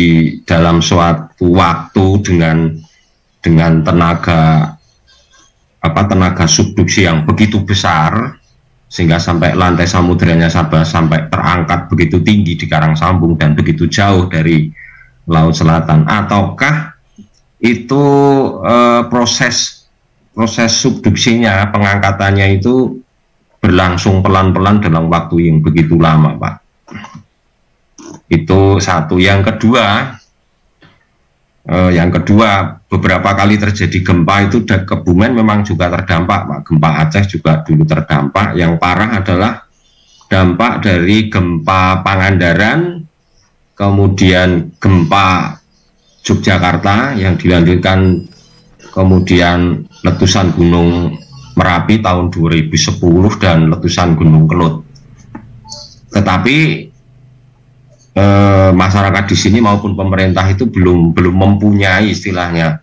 dalam suatu waktu dengan tenaga subduksi yang begitu besar sehingga sampai lantai samudranya sampai terangkat begitu tinggi di Karangsambung dan begitu jauh dari Laut Selatan, ataukah itu proses subduksinya, pengangkatannya itu berlangsung pelan-pelan dalam waktu yang begitu lama Pak. Itu satu. Yang kedua, beberapa kali terjadi gempa itu Kebumen memang juga terdampak Pak. Gempa Aceh juga dulu terdampak. Yang parah adalah dampak dari gempa Pangandaran, kemudian gempa Yogyakarta yang dilanjutkan kemudian letusan Gunung Merapi tahun 2010 dan letusan Gunung Kelut. tetapi masyarakat di sini maupun pemerintah itu belum mempunyai istilahnya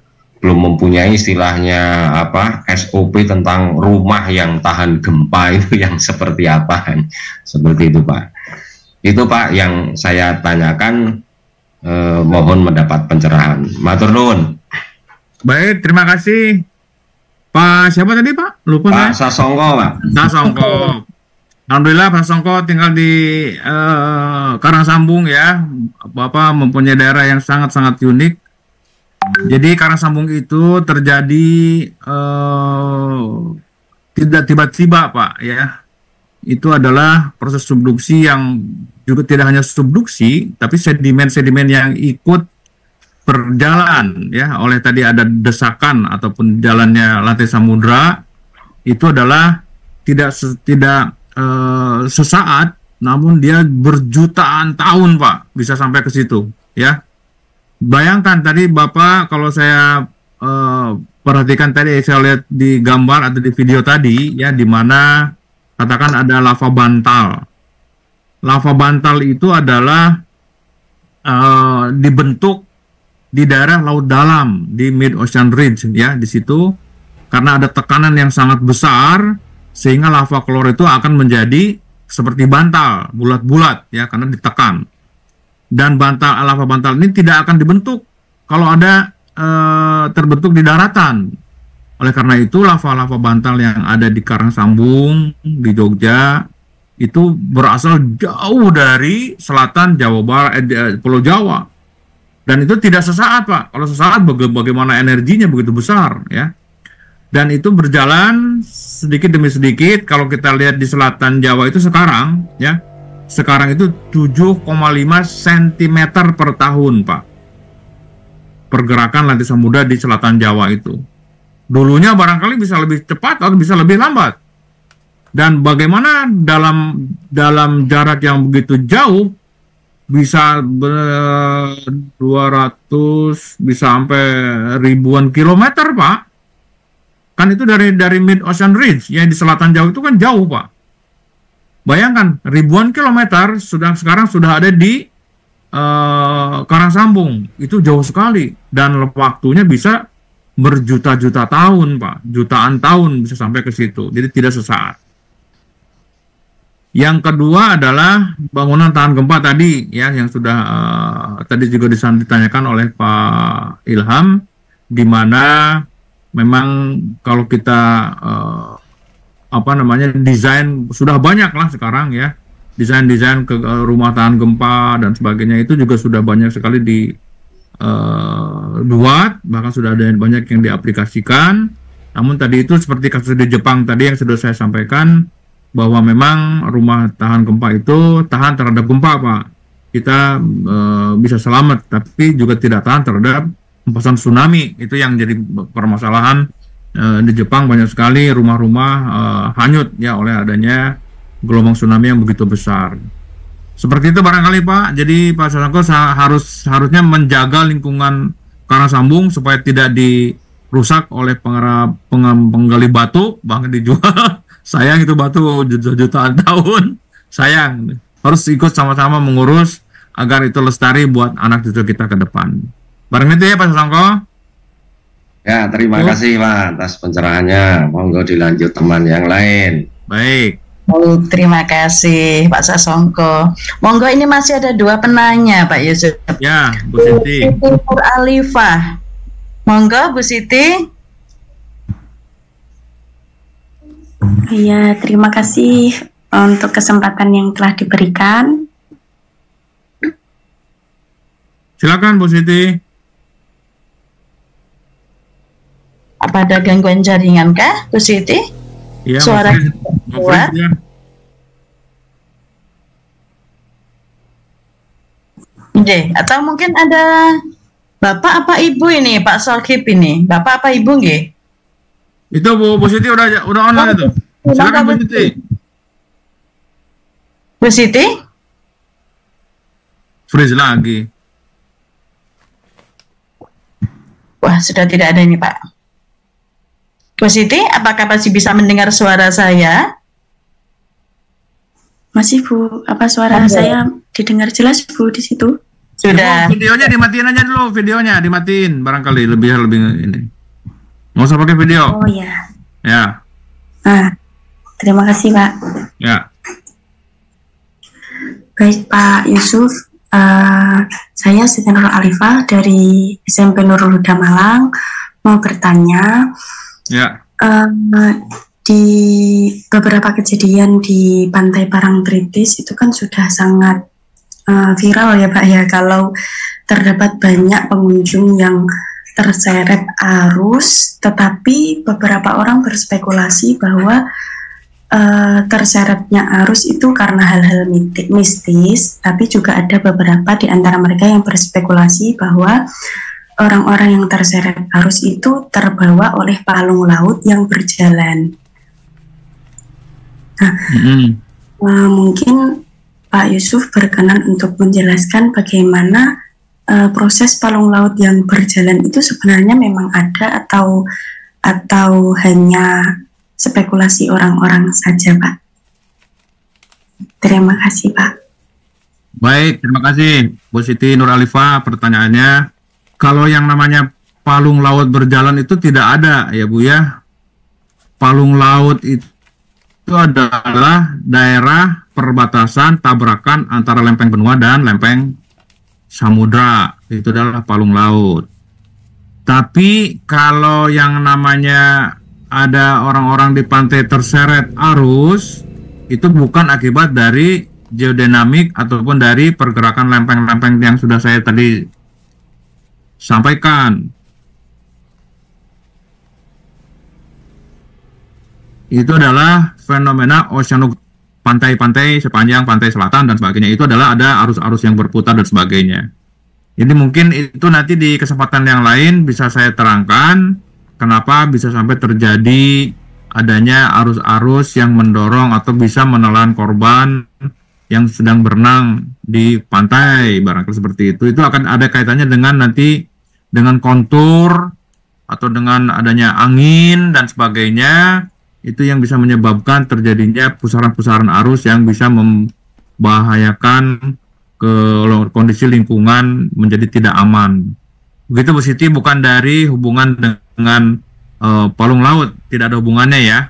apa SOP tentang rumah yang tahan gempa itu yang seperti apa, seperti itu Pak. Itu Pak yang saya tanyakan, mohon mendapat pencerahan. Matur nuwun. Baik, terima kasih Pak. Siapa tadi Pak? Lupa Pak Sasongko Pak. Sasongko. Alhamdulillah Pak Sasongko tinggal di Karangsambung ya. Bapak mempunyai daerah yang sangat-sangat unik. Jadi Karangsambung itu terjadi tidak tiba-tiba Pak ya. Itu adalah proses subduksi yang juga tidak hanya subduksi, tapi sedimen-sedimen yang ikut berjalan ya oleh tadi ada desakan ataupun jalannya lantai samudra. Itu adalah tidak sesaat, namun dia berjutaan tahun Pak bisa sampai ke situ ya. Bayangkan tadi Bapak, kalau saya perhatikan tadi, saya lihat di gambar atau di video tadi ya, di mana katakan ada lava bantal. Lava bantal itu adalah dibentuk di daerah laut dalam di Mid Ocean Ridge ya, di situ karena ada tekanan yang sangat besar sehingga lava keluar itu akan menjadi seperti bantal, bulat-bulat ya karena ditekan. Dan lava bantal ini tidak akan dibentuk kalau ada terbentuk di daratan. Oleh karena itu lava-lava bantal yang ada di Karangsambung, di Jogja itu berasal jauh dari selatan Jawa Barat, Pulau Jawa. Dan itu tidak sesaat Pak. Kalau sesaat bagaimana energinya begitu besar ya. Dan itu berjalan sedikit demi sedikit. Kalau kita lihat di selatan Jawa itu sekarang ya, sekarang itu 7,5 cm per tahun Pak. Pergerakan lantai samudra di selatan Jawa itu. Dulunya barangkali bisa lebih cepat atau bisa lebih lambat. Dan bagaimana dalam jarak yang begitu jauh bisa 200 bisa sampai ribuan kilometer Pak. Kan itu dari Mid Ocean Ridge ya, di selatan Jawa itu kan jauh Pak. Bayangkan ribuan kilometer sekarang sudah ada di Karangsambung. Itu jauh sekali dan waktunya bisa berjuta-juta tahun Pak, jutaan tahun bisa sampai ke situ. Jadi tidak sesaat. Yang kedua adalah bangunan tahan gempa tadi ya, yang sudah tadi juga ditanyakan oleh Pak Ilham, di mana memang kalau kita desain sudah banyak lah sekarang ya, desain ke rumah tahan gempa dan sebagainya itu juga sudah banyak sekali dibuat, bahkan sudah ada banyak yang diaplikasikan. Namun tadi itu seperti kasus di Jepang tadi yang sudah saya sampaikan, bahwa memang rumah tahan gempa itu tahan terhadap gempa Pak. Kita bisa selamat, tapi juga tidak tahan terhadap hempasan tsunami. Itu yang jadi permasalahan. Di Jepang banyak sekali rumah-rumah hanyut ya oleh adanya gelombang tsunami yang begitu besar. Seperti itu barangkali Pak. Jadi Pak Sasongko harusnya menjaga lingkungan Karangsambung supaya tidak dirusak oleh penggali batu, bahkan dijual. Sayang itu batu jutaan tahun. Sayang. Harus ikut sama-sama mengurus agar itu lestari buat anak cucu kita ke depan. Bareng itu ya Pak Sasongko. Ya, terima kasih Pak atas pencerahannya. Monggo dilanjut teman yang lain. Baik. Oh, terima kasih Pak Sasongko. Monggo, ini masih ada 2 penanya Pak Yusuf. Ya, Bu Siti. Nur Alifah. Monggo Bu Siti. Iya, terima kasih untuk kesempatan yang telah diberikan. Silakan Bu Siti. Apa ada gangguan jaringan kah Bu Siti? Iya, suara kuat. Ya. Atau mungkin ada Bapak apa Ibu ini, Pak Solkip ini. Bapak apa Ibu nggih? Itu Bu Siti udah online itu. Silakan Bu Siti. Bu Siti? Freeze lagi. Wah, sudah tidak ada ini Pak. Bu Siti, apakah masih bisa mendengar suara saya? Masih Bu, apa suara saya didengar jelas Bu di situ? Sudah. Videonya dimatiin aja dulu, videonya dimatiin barangkali lebih ini. Nggak usah pakai video. Oh iya. Ya. Terima kasih Pak. Ya. Baik Pak Yusuf, saya Siti Nurul Alifah dari SMP Nurul Huda Malang mau bertanya. Ya. Di beberapa kejadian di Pantai Parangtritis itu kan sudah sangat viral ya Pak ya, kalau terdapat banyak pengunjung yang terseret arus, tetapi beberapa orang berspekulasi bahwa terseretnya arus itu karena hal-hal mistis, tapi juga ada beberapa di antara mereka yang berspekulasi bahwa orang-orang yang terseret arus itu terbawa oleh palung laut yang berjalan. Nah, mungkin Pak Yusuf berkenan untuk menjelaskan bagaimana proses palung laut yang berjalan itu sebenarnya memang ada atau hanya spekulasi orang-orang saja, Pak. Terima kasih, Pak. Baik, terima kasih Bu Siti Nur Alifah pertanyaannya. Kalau yang namanya palung laut berjalan itu tidak ada ya Bu ya. Palung laut itu adalah daerah perbatasan tabrakan antara lempeng benua dan lempeng samudra. Itu adalah palung laut. Tapi kalau yang namanya ada orang-orang di pantai terseret arus, itu bukan akibat dari geodinamik ataupun dari pergerakan lempeng-lempeng yang sudah saya tadi sampaikan. Itu adalah fenomena oceanography, pantai-pantai sepanjang pantai selatan dan sebagainya. Itu adalah ada arus-arus yang berputar dan sebagainya. Jadi mungkin itu nanti di kesempatan yang lain bisa saya terangkan kenapa bisa sampai terjadi adanya arus-arus yang mendorong atau bisa menelan korban yang sedang berenang di pantai, barangkali seperti itu. Itu akan ada kaitannya dengan nanti dengan kontur atau dengan adanya angin dan sebagainya. Itu yang bisa menyebabkan terjadinya pusaran-pusaran arus yang bisa membahayakan ke kondisi lingkungan menjadi tidak aman. Begitu Bu Siti, bukan dari hubungan dengan palung laut, tidak ada hubungannya ya.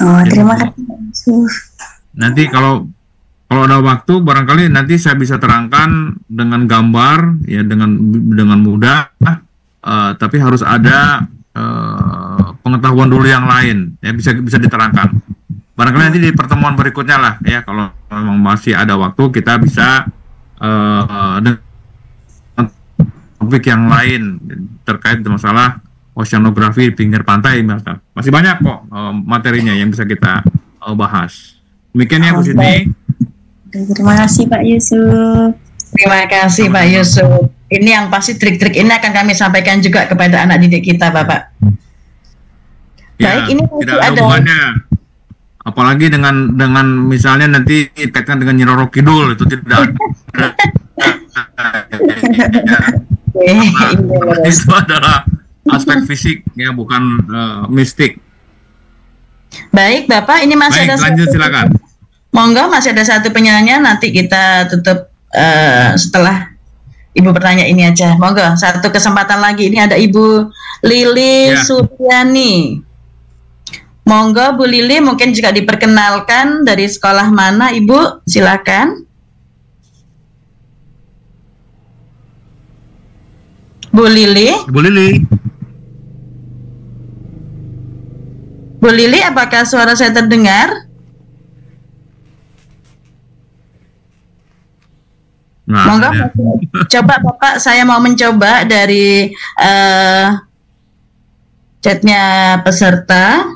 Oh, terima kasih Pak Yusuf. Nanti kalau ada waktu barangkali nanti saya bisa terangkan dengan gambar ya, dengan mudah, tapi harus ada pengetahuan dulu yang lain ya, bisa diterangkan. Barangkali nanti di pertemuan berikutnya lah ya, kalau memang masih ada waktu kita bisa topik yang lain terkait masalah oceanografi pinggir pantai. Masih banyak kok materinya yang bisa kita bahas. Demikian ya Bu Siti. Terima kasih Pak Yusuf. Terima kasih Pak Yusuf. Ini yang pasti trik-trik ini akan kami sampaikan juga kepada anak didik kita, Bapak. Ya, baik, ini tidak ada hubungannya. Apalagi dengan misalnya nanti kaitan dengan Nyi Roro Kidul, itu tidak ada. Itu adalah aspek fisik ya, bukan mistik. Baik Bapak, ini masih baik, ada lanjut, satu, silakan. Monggo, masih ada satu penyanyi, nanti kita tutup setelah Ibu bertanya ini aja. Monggo, satu kesempatan lagi. Ini ada Ibu Lili Suryani. Monggo Bu Lili, mungkin juga diperkenalkan dari sekolah mana Ibu, silakan. Bu Lili. Bu Lili. Bu Lili, apakah suara saya terdengar? Nah, monggo, coba Bapak, saya mau mencoba dari chatnya peserta.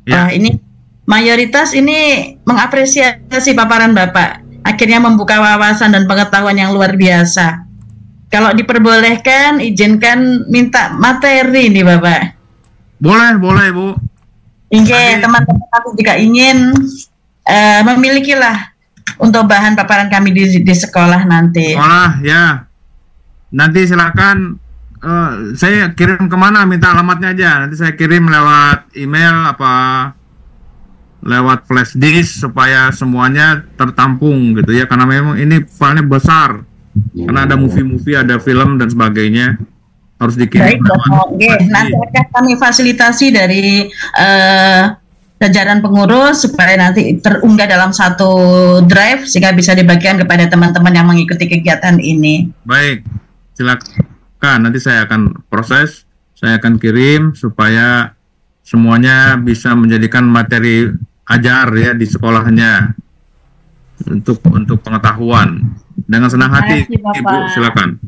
Wah, ini mayoritas ini mengapresiasi paparan Bapak. Akhirnya membuka wawasan dan pengetahuan yang luar biasa. Kalau diperbolehkan, izinkan minta materi nih Bapak. Boleh Bu. Oke, teman-teman aku juga ingin memilikilah untuk bahan paparan kami di sekolah nanti. Sekolah ya. Nanti silakan saya kirim kemana, minta alamatnya aja. Nanti saya kirim lewat email apa lewat flash disk supaya semuanya tertampung gitu ya, karena memang ini filenya besar, karena ada movie-movie, ada film dan sebagainya, harus dikirim. Baik, oke. Nanti akan kami fasilitasi dari jajaran pengurus supaya nanti terunggah dalam satu drive sehingga bisa dibagikan kepada teman-teman yang mengikuti kegiatan ini. Baik, silakan. Nanti saya akan proses, saya akan kirim supaya semuanya bisa menjadikan materi ajar ya di sekolahnya untuk pengetahuan. Dengan senang hati, Ibu, silakan.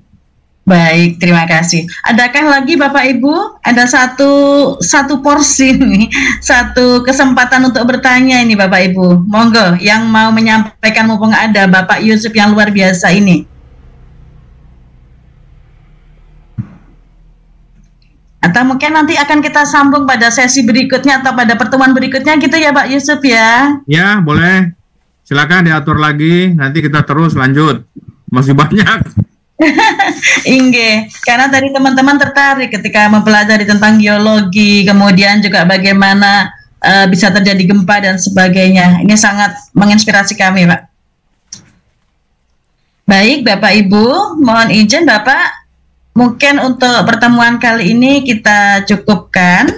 Baik, terima kasih. Adakah lagi Bapak Ibu? Ada satu porsi nih, satu kesempatan untuk bertanya ini Bapak Ibu. Monggo, yang mau menyampaikan mumpung ada Bapak Yusuf yang luar biasa ini. Atau mungkin nanti akan kita sambung pada sesi berikutnya atau pada pertemuan berikutnya gitu ya Pak Yusuf ya? Ya, boleh. Silakan diatur lagi, nanti kita terus lanjut. Masih banyak. Inge, karena tadi teman-teman tertarik ketika mempelajari tentang geologi, kemudian juga bagaimana bisa terjadi gempa dan sebagainya. Ini sangat menginspirasi kami, Pak. Baik, Bapak Ibu, mohon izin Bapak, mungkin untuk pertemuan kali ini kita cukupkan.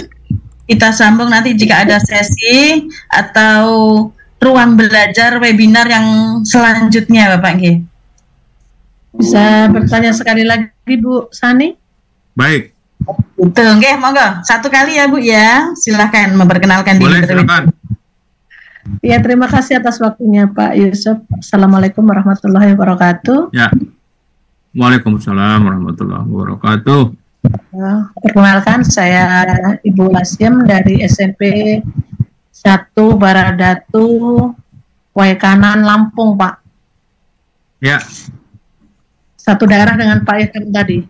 Kita sambung nanti jika ada sesi atau ruang belajar webinar yang selanjutnya, Bapak Nggih. Bisa bertanya sekali lagi Bu Sani? Baik. Itu, nggih, monggo. Satu kali ya Bu ya. Silahkan memperkenalkan diri. Boleh, silakan. Ya, terima kasih atas waktunya Pak Yusuf. Assalamualaikum warahmatullahi wabarakatuh. Ya. Waalaikumsalam warahmatullahi wabarakatuh. Perkenalkan, saya Ibu Lasim dari SMP 1 Baradatu, Waikanan, Lampung, Pak. Ya. Satu daerah dengan Pak Irfan tadi.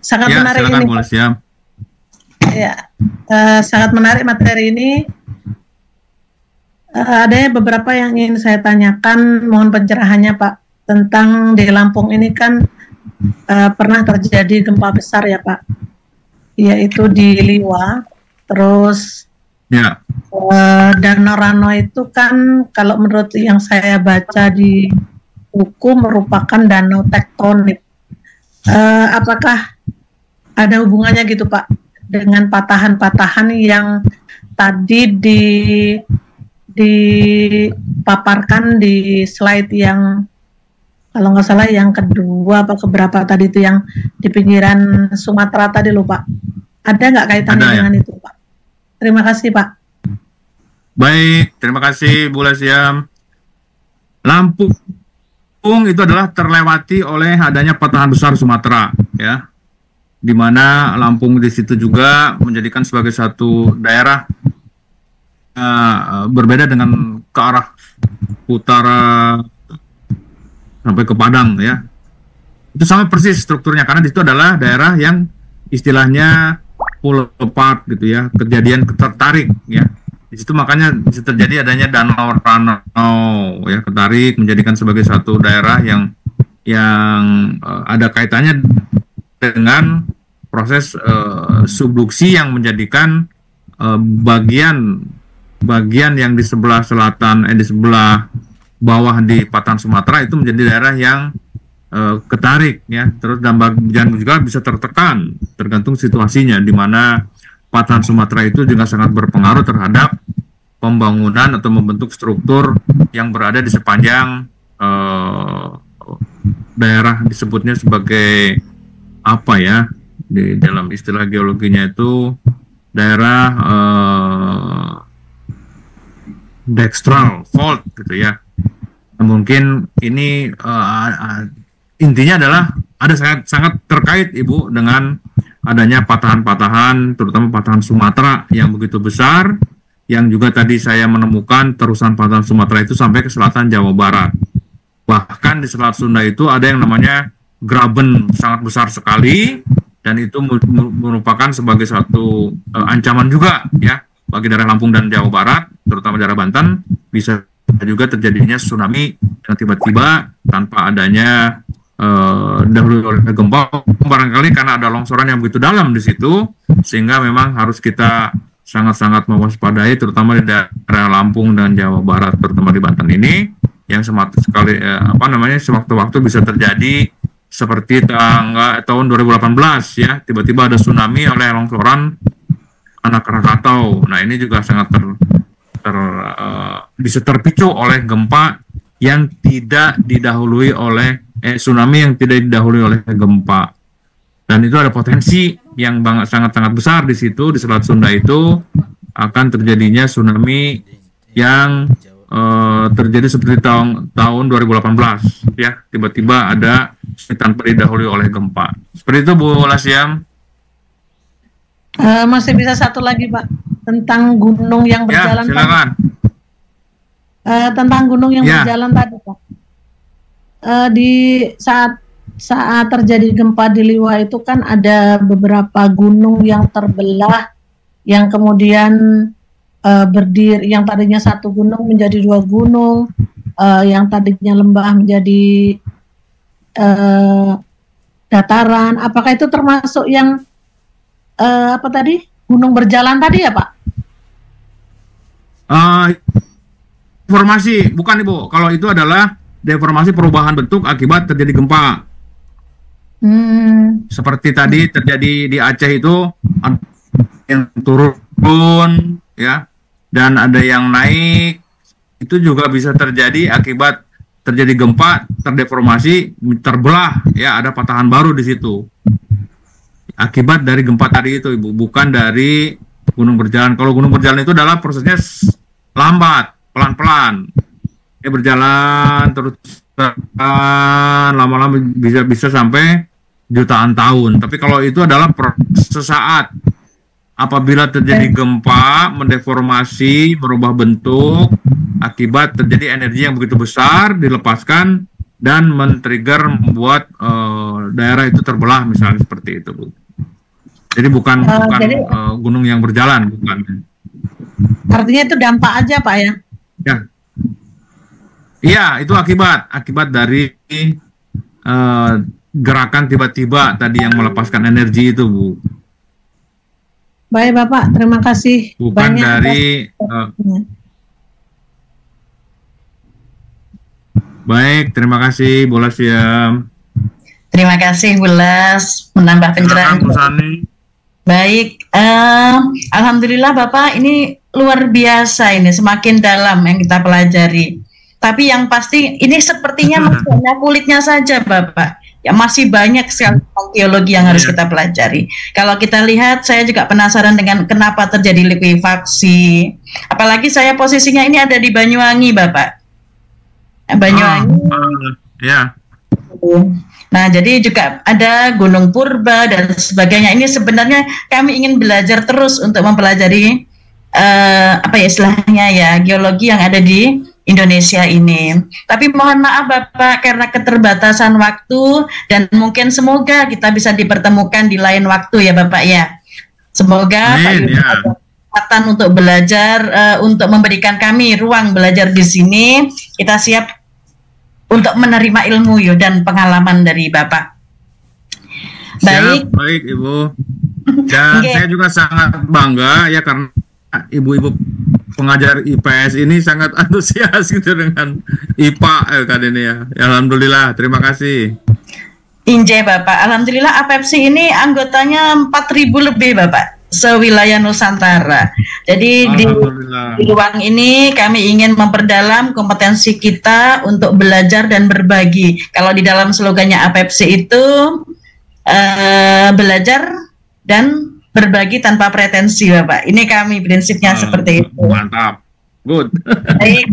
Sangat ya, menarik silakan, ini. boleh, siap. Ya, sangat menarik materi ini. Ada beberapa yang ingin saya tanyakan, mohon pencerahannya Pak. Tentang di Lampung ini kan pernah terjadi gempa besar ya Pak, yaitu di Liwa. Terus ya. Danau Rano itu kan kalau menurut yang saya baca di buku merupakan danau tektonik. Apakah ada hubungannya gitu Pak dengan patahan-patahan yang tadi dipaparkan di slide yang kalau nggak salah yang kedua apa keberapa tadi itu yang di pinggiran Sumatera tadi loh Pak. Ada nggak kaitannya dengan itu Pak? Terima kasih Pak. Baik, terima kasih Bu Lasiam. Lampung itu adalah terlewati oleh adanya patahan besar Sumatera, ya, di mana Lampung di situ juga menjadikan sebagai satu daerah berbeda dengan ke arah utara sampai ke Padang, ya. Itu sama persis strukturnya karena di situ adalah daerah yang istilahnya pull apart gitu ya, kejadian tertarik, ya. Di situ makanya bisa terjadi adanya Danau Rano ya, ketarik menjadikan sebagai satu daerah yang ada kaitannya dengan proses subduksi yang menjadikan bagian yang di sebelah selatan di sebelah bawah di patahan Sumatera itu menjadi daerah yang ketarik ya, terus dan juga bisa tertekan tergantung situasinya, di mana patahan Sumatera itu juga sangat berpengaruh terhadap pembangunan atau membentuk struktur yang berada di sepanjang daerah disebutnya sebagai apa ya, di dalam istilah geologinya itu daerah dextral fault gitu ya. Mungkin ini intinya adalah ada sangat terkait Ibu dengan adanya patahan-patahan, terutama patahan Sumatera yang begitu besar, yang juga tadi saya menemukan terusan patahan Sumatera itu sampai ke selatan Jawa Barat. Bahkan di Selat Sunda itu ada yang namanya graben sangat besar sekali, dan itu merupakan sebagai satu ancaman juga ya bagi daerah Lampung dan Jawa Barat, terutama daerah Banten. Bisa juga terjadinya tsunami yang tiba-tiba tanpa adanya dahulu oleh gempa, barangkali karena ada longsoran yang begitu dalam di situ, sehingga memang harus kita sangat-sangat mewaspadai, terutama di daerah Lampung dan Jawa Barat, terutama di Banten ini, yang sewaktu-waktu bisa terjadi seperti tahun 2018 ya, tiba-tiba ada tsunami oleh longsoran anak Krakatau. Nah ini juga sangat bisa terpicu oleh gempa yang tidak didahului oleh tsunami yang tidak didahului oleh gempa. Dan itu ada potensi yang sangat-sangat besar di situ, di Selat Sunda itu akan terjadinya tsunami yang terjadi seperti tahun 2018 ya, tiba-tiba ada tanpa didahului oleh gempa. Seperti itu Bu Lasyam. Masih bisa satu lagi Pak, tentang gunung yang berjalan. Ya, silakan. Tentang gunung yang berjalan tadi Pak. Di saat terjadi gempa di Liwa itu kan ada beberapa gunung yang terbelah, yang kemudian berdiri, yang tadinya satu gunung menjadi dua gunung, yang tadinya lembah menjadi dataran. Apakah itu termasuk yang apa tadi, gunung berjalan tadi ya Pak? Deformasi, bukan Ibu. Kalau itu adalah deformasi perubahan bentuk akibat terjadi gempa. Seperti tadi terjadi di Aceh itu, yang turun ya, dan ada yang naik, itu juga bisa terjadi akibat terjadi gempa, terdeformasi, terbelah ya, ada patahan baru di situ. Akibat dari gempa tadi itu Ibu, bukan dari gunung berjalan. Kalau gunung berjalan itu adalah prosesnya lambat, pelan-pelan. Ya berjalan terus lama-lama bisa sampai jutaan tahun. Tapi kalau itu adalah sesaat, apabila terjadi gempa, mendeformasi, merubah bentuk, akibat terjadi energi yang begitu besar, dilepaskan, dan men-trigger membuat daerah itu terbelah, misalnya seperti itu, Bu. Jadi bukan gunung yang berjalan, bukan. Artinya itu dampak aja, Pak ya? Ya. Iya, itu akibat dari gerakan tiba-tiba tadi yang melepaskan energi itu, Bu. Baik Bapak, terima kasih. Bukan banyak dari baik, terima kasih Bu Lasyam. Terima kasih Bu Las, menambah pencerahan. Baik, alhamdulillah Bapak, ini luar biasa, ini semakin dalam yang kita pelajari. Tapi yang pasti ini sepertinya masih hanya kulitnya saja Bapak. Ya masih banyak sekali geologi yang harus kita pelajari. Kalau kita lihat, saya juga penasaran dengan kenapa terjadi likuifaksi. Apalagi saya posisinya ini ada di Banyuwangi, Bapak. Banyuwangi. Ya. Nah, jadi juga ada Gunung Purba dan sebagainya. Ini sebenarnya kami ingin belajar terus untuk mempelajari apa ya istilahnya ya, geologi yang ada di Indonesia ini. Tapi mohon maaf Bapak, karena keterbatasan waktu, dan mungkin semoga kita bisa dipertemukan di lain waktu ya Bapak ya. Semoga Pak Yudi ada kesempatan untuk belajar, untuk memberikan kami ruang belajar di sini. Kita siap untuk menerima ilmu dan pengalaman dari Bapak. Baik. Baik Ibu. Dan saya juga sangat bangga ya, karena ibu-ibu pengajar IPS ini sangat antusias gitu dengan IPA kan ini ya. Alhamdulillah, terima kasih. Injay Bapak, alhamdulillah APEPSI ini anggotanya 4.000 lebih Bapak, sewilayah Nusantara. Jadi di ruang ini kami ingin memperdalam kompetensi kita untuk belajar dan berbagi. Kalau di dalam slogannya APEPSI itu belajar dan berbagi tanpa pretensi Bapak. Ini kami prinsipnya seperti itu. Mantap. Good. Baik.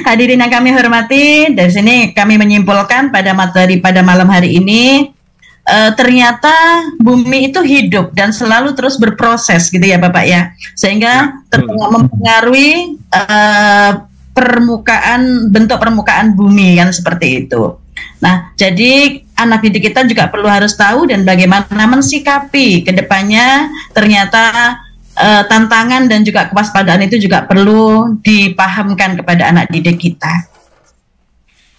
Hadirin yang kami hormati, dari sini kami menyimpulkan pada materi pada malam hari ini, ternyata bumi itu hidup dan selalu terus berproses gitu ya Bapak ya. Sehingga mempengaruhi bentuk permukaan bumi kan seperti itu. Nah, jadi anak didik kita juga perlu harus tahu dan bagaimana mensikapi ke depannya. Ternyata tantangan dan juga kewaspadaan itu juga perlu dipahamkan kepada anak didik kita.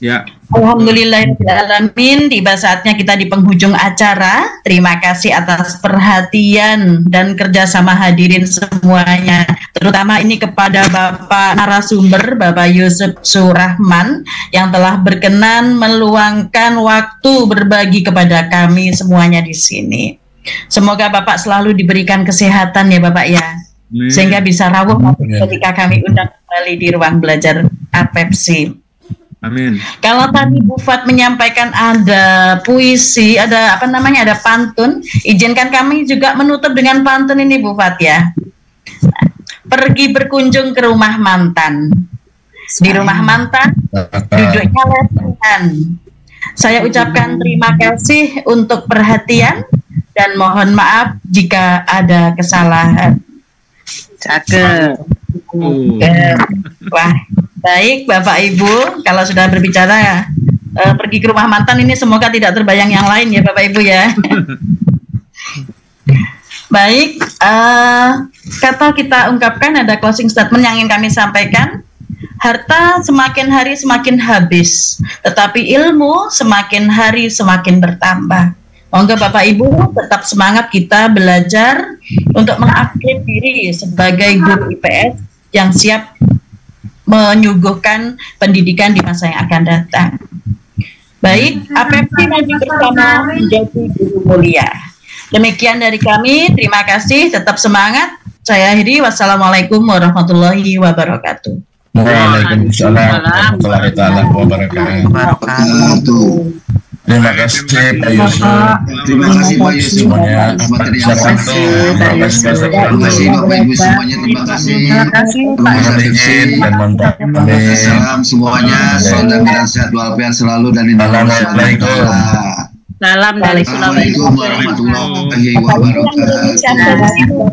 Ya. Alhamdulillahirrahmanirrahim, tiba saatnya kita di penghujung acara. Terima kasih atas perhatian dan kerjasama hadirin semuanya. Terutama ini kepada Bapak narasumber, Bapak Yusuf Surahman, yang telah berkenan meluangkan waktu berbagi kepada kami semuanya di sini. Semoga Bapak selalu diberikan kesehatan ya Bapak ya, sehingga bisa rawuh ketika kami undang kembali di ruang belajar APEPSI. Amin. Kalau tadi Bu Fat menyampaikan ada puisi, ada apa namanya, ada pantun, izinkan kami juga menutup dengan pantun ini Bu Fat ya. Pergi berkunjung ke rumah mantan. Di rumah mantan duduknya lesehan. Saya ucapkan terima kasih untuk perhatian dan mohon maaf jika ada kesalahan. Cakep. Wah, baik Bapak Ibu, kalau sudah berbicara pergi ke rumah mantan ini semoga tidak terbayang yang lain ya Bapak Ibu ya. Baik, kata kita ungkapkan, ada closing statement yang ingin kami sampaikan. Harta semakin hari semakin habis, tetapi ilmu semakin hari semakin bertambah. Monggo Bapak Ibu tetap semangat kita belajar untuk mengupgrade diri sebagai guru IPS yang siap menyuguhkan pendidikan di masa yang akan datang. Baik, APEPSI maju bersama menjadi guru mulia. Demikian dari kami, terima kasih, tetap semangat. Saya akhiri, wassalamualaikum warahmatullahi wabarakatuh. Waalaikumsalam warahmatullahi wabarakatuh. Terima kasih Pak Yusuf. Terima kasih Pak Yusuf. Semuanya Terima kasih Bapak Ibu semuanya. Terima kasih. Pak Yusuf dan mantap. Salam semuanya. Salam dan sehat walafiat selalu dan Indonesia. Assalamualaikum warahmatullahi wabarakatuh.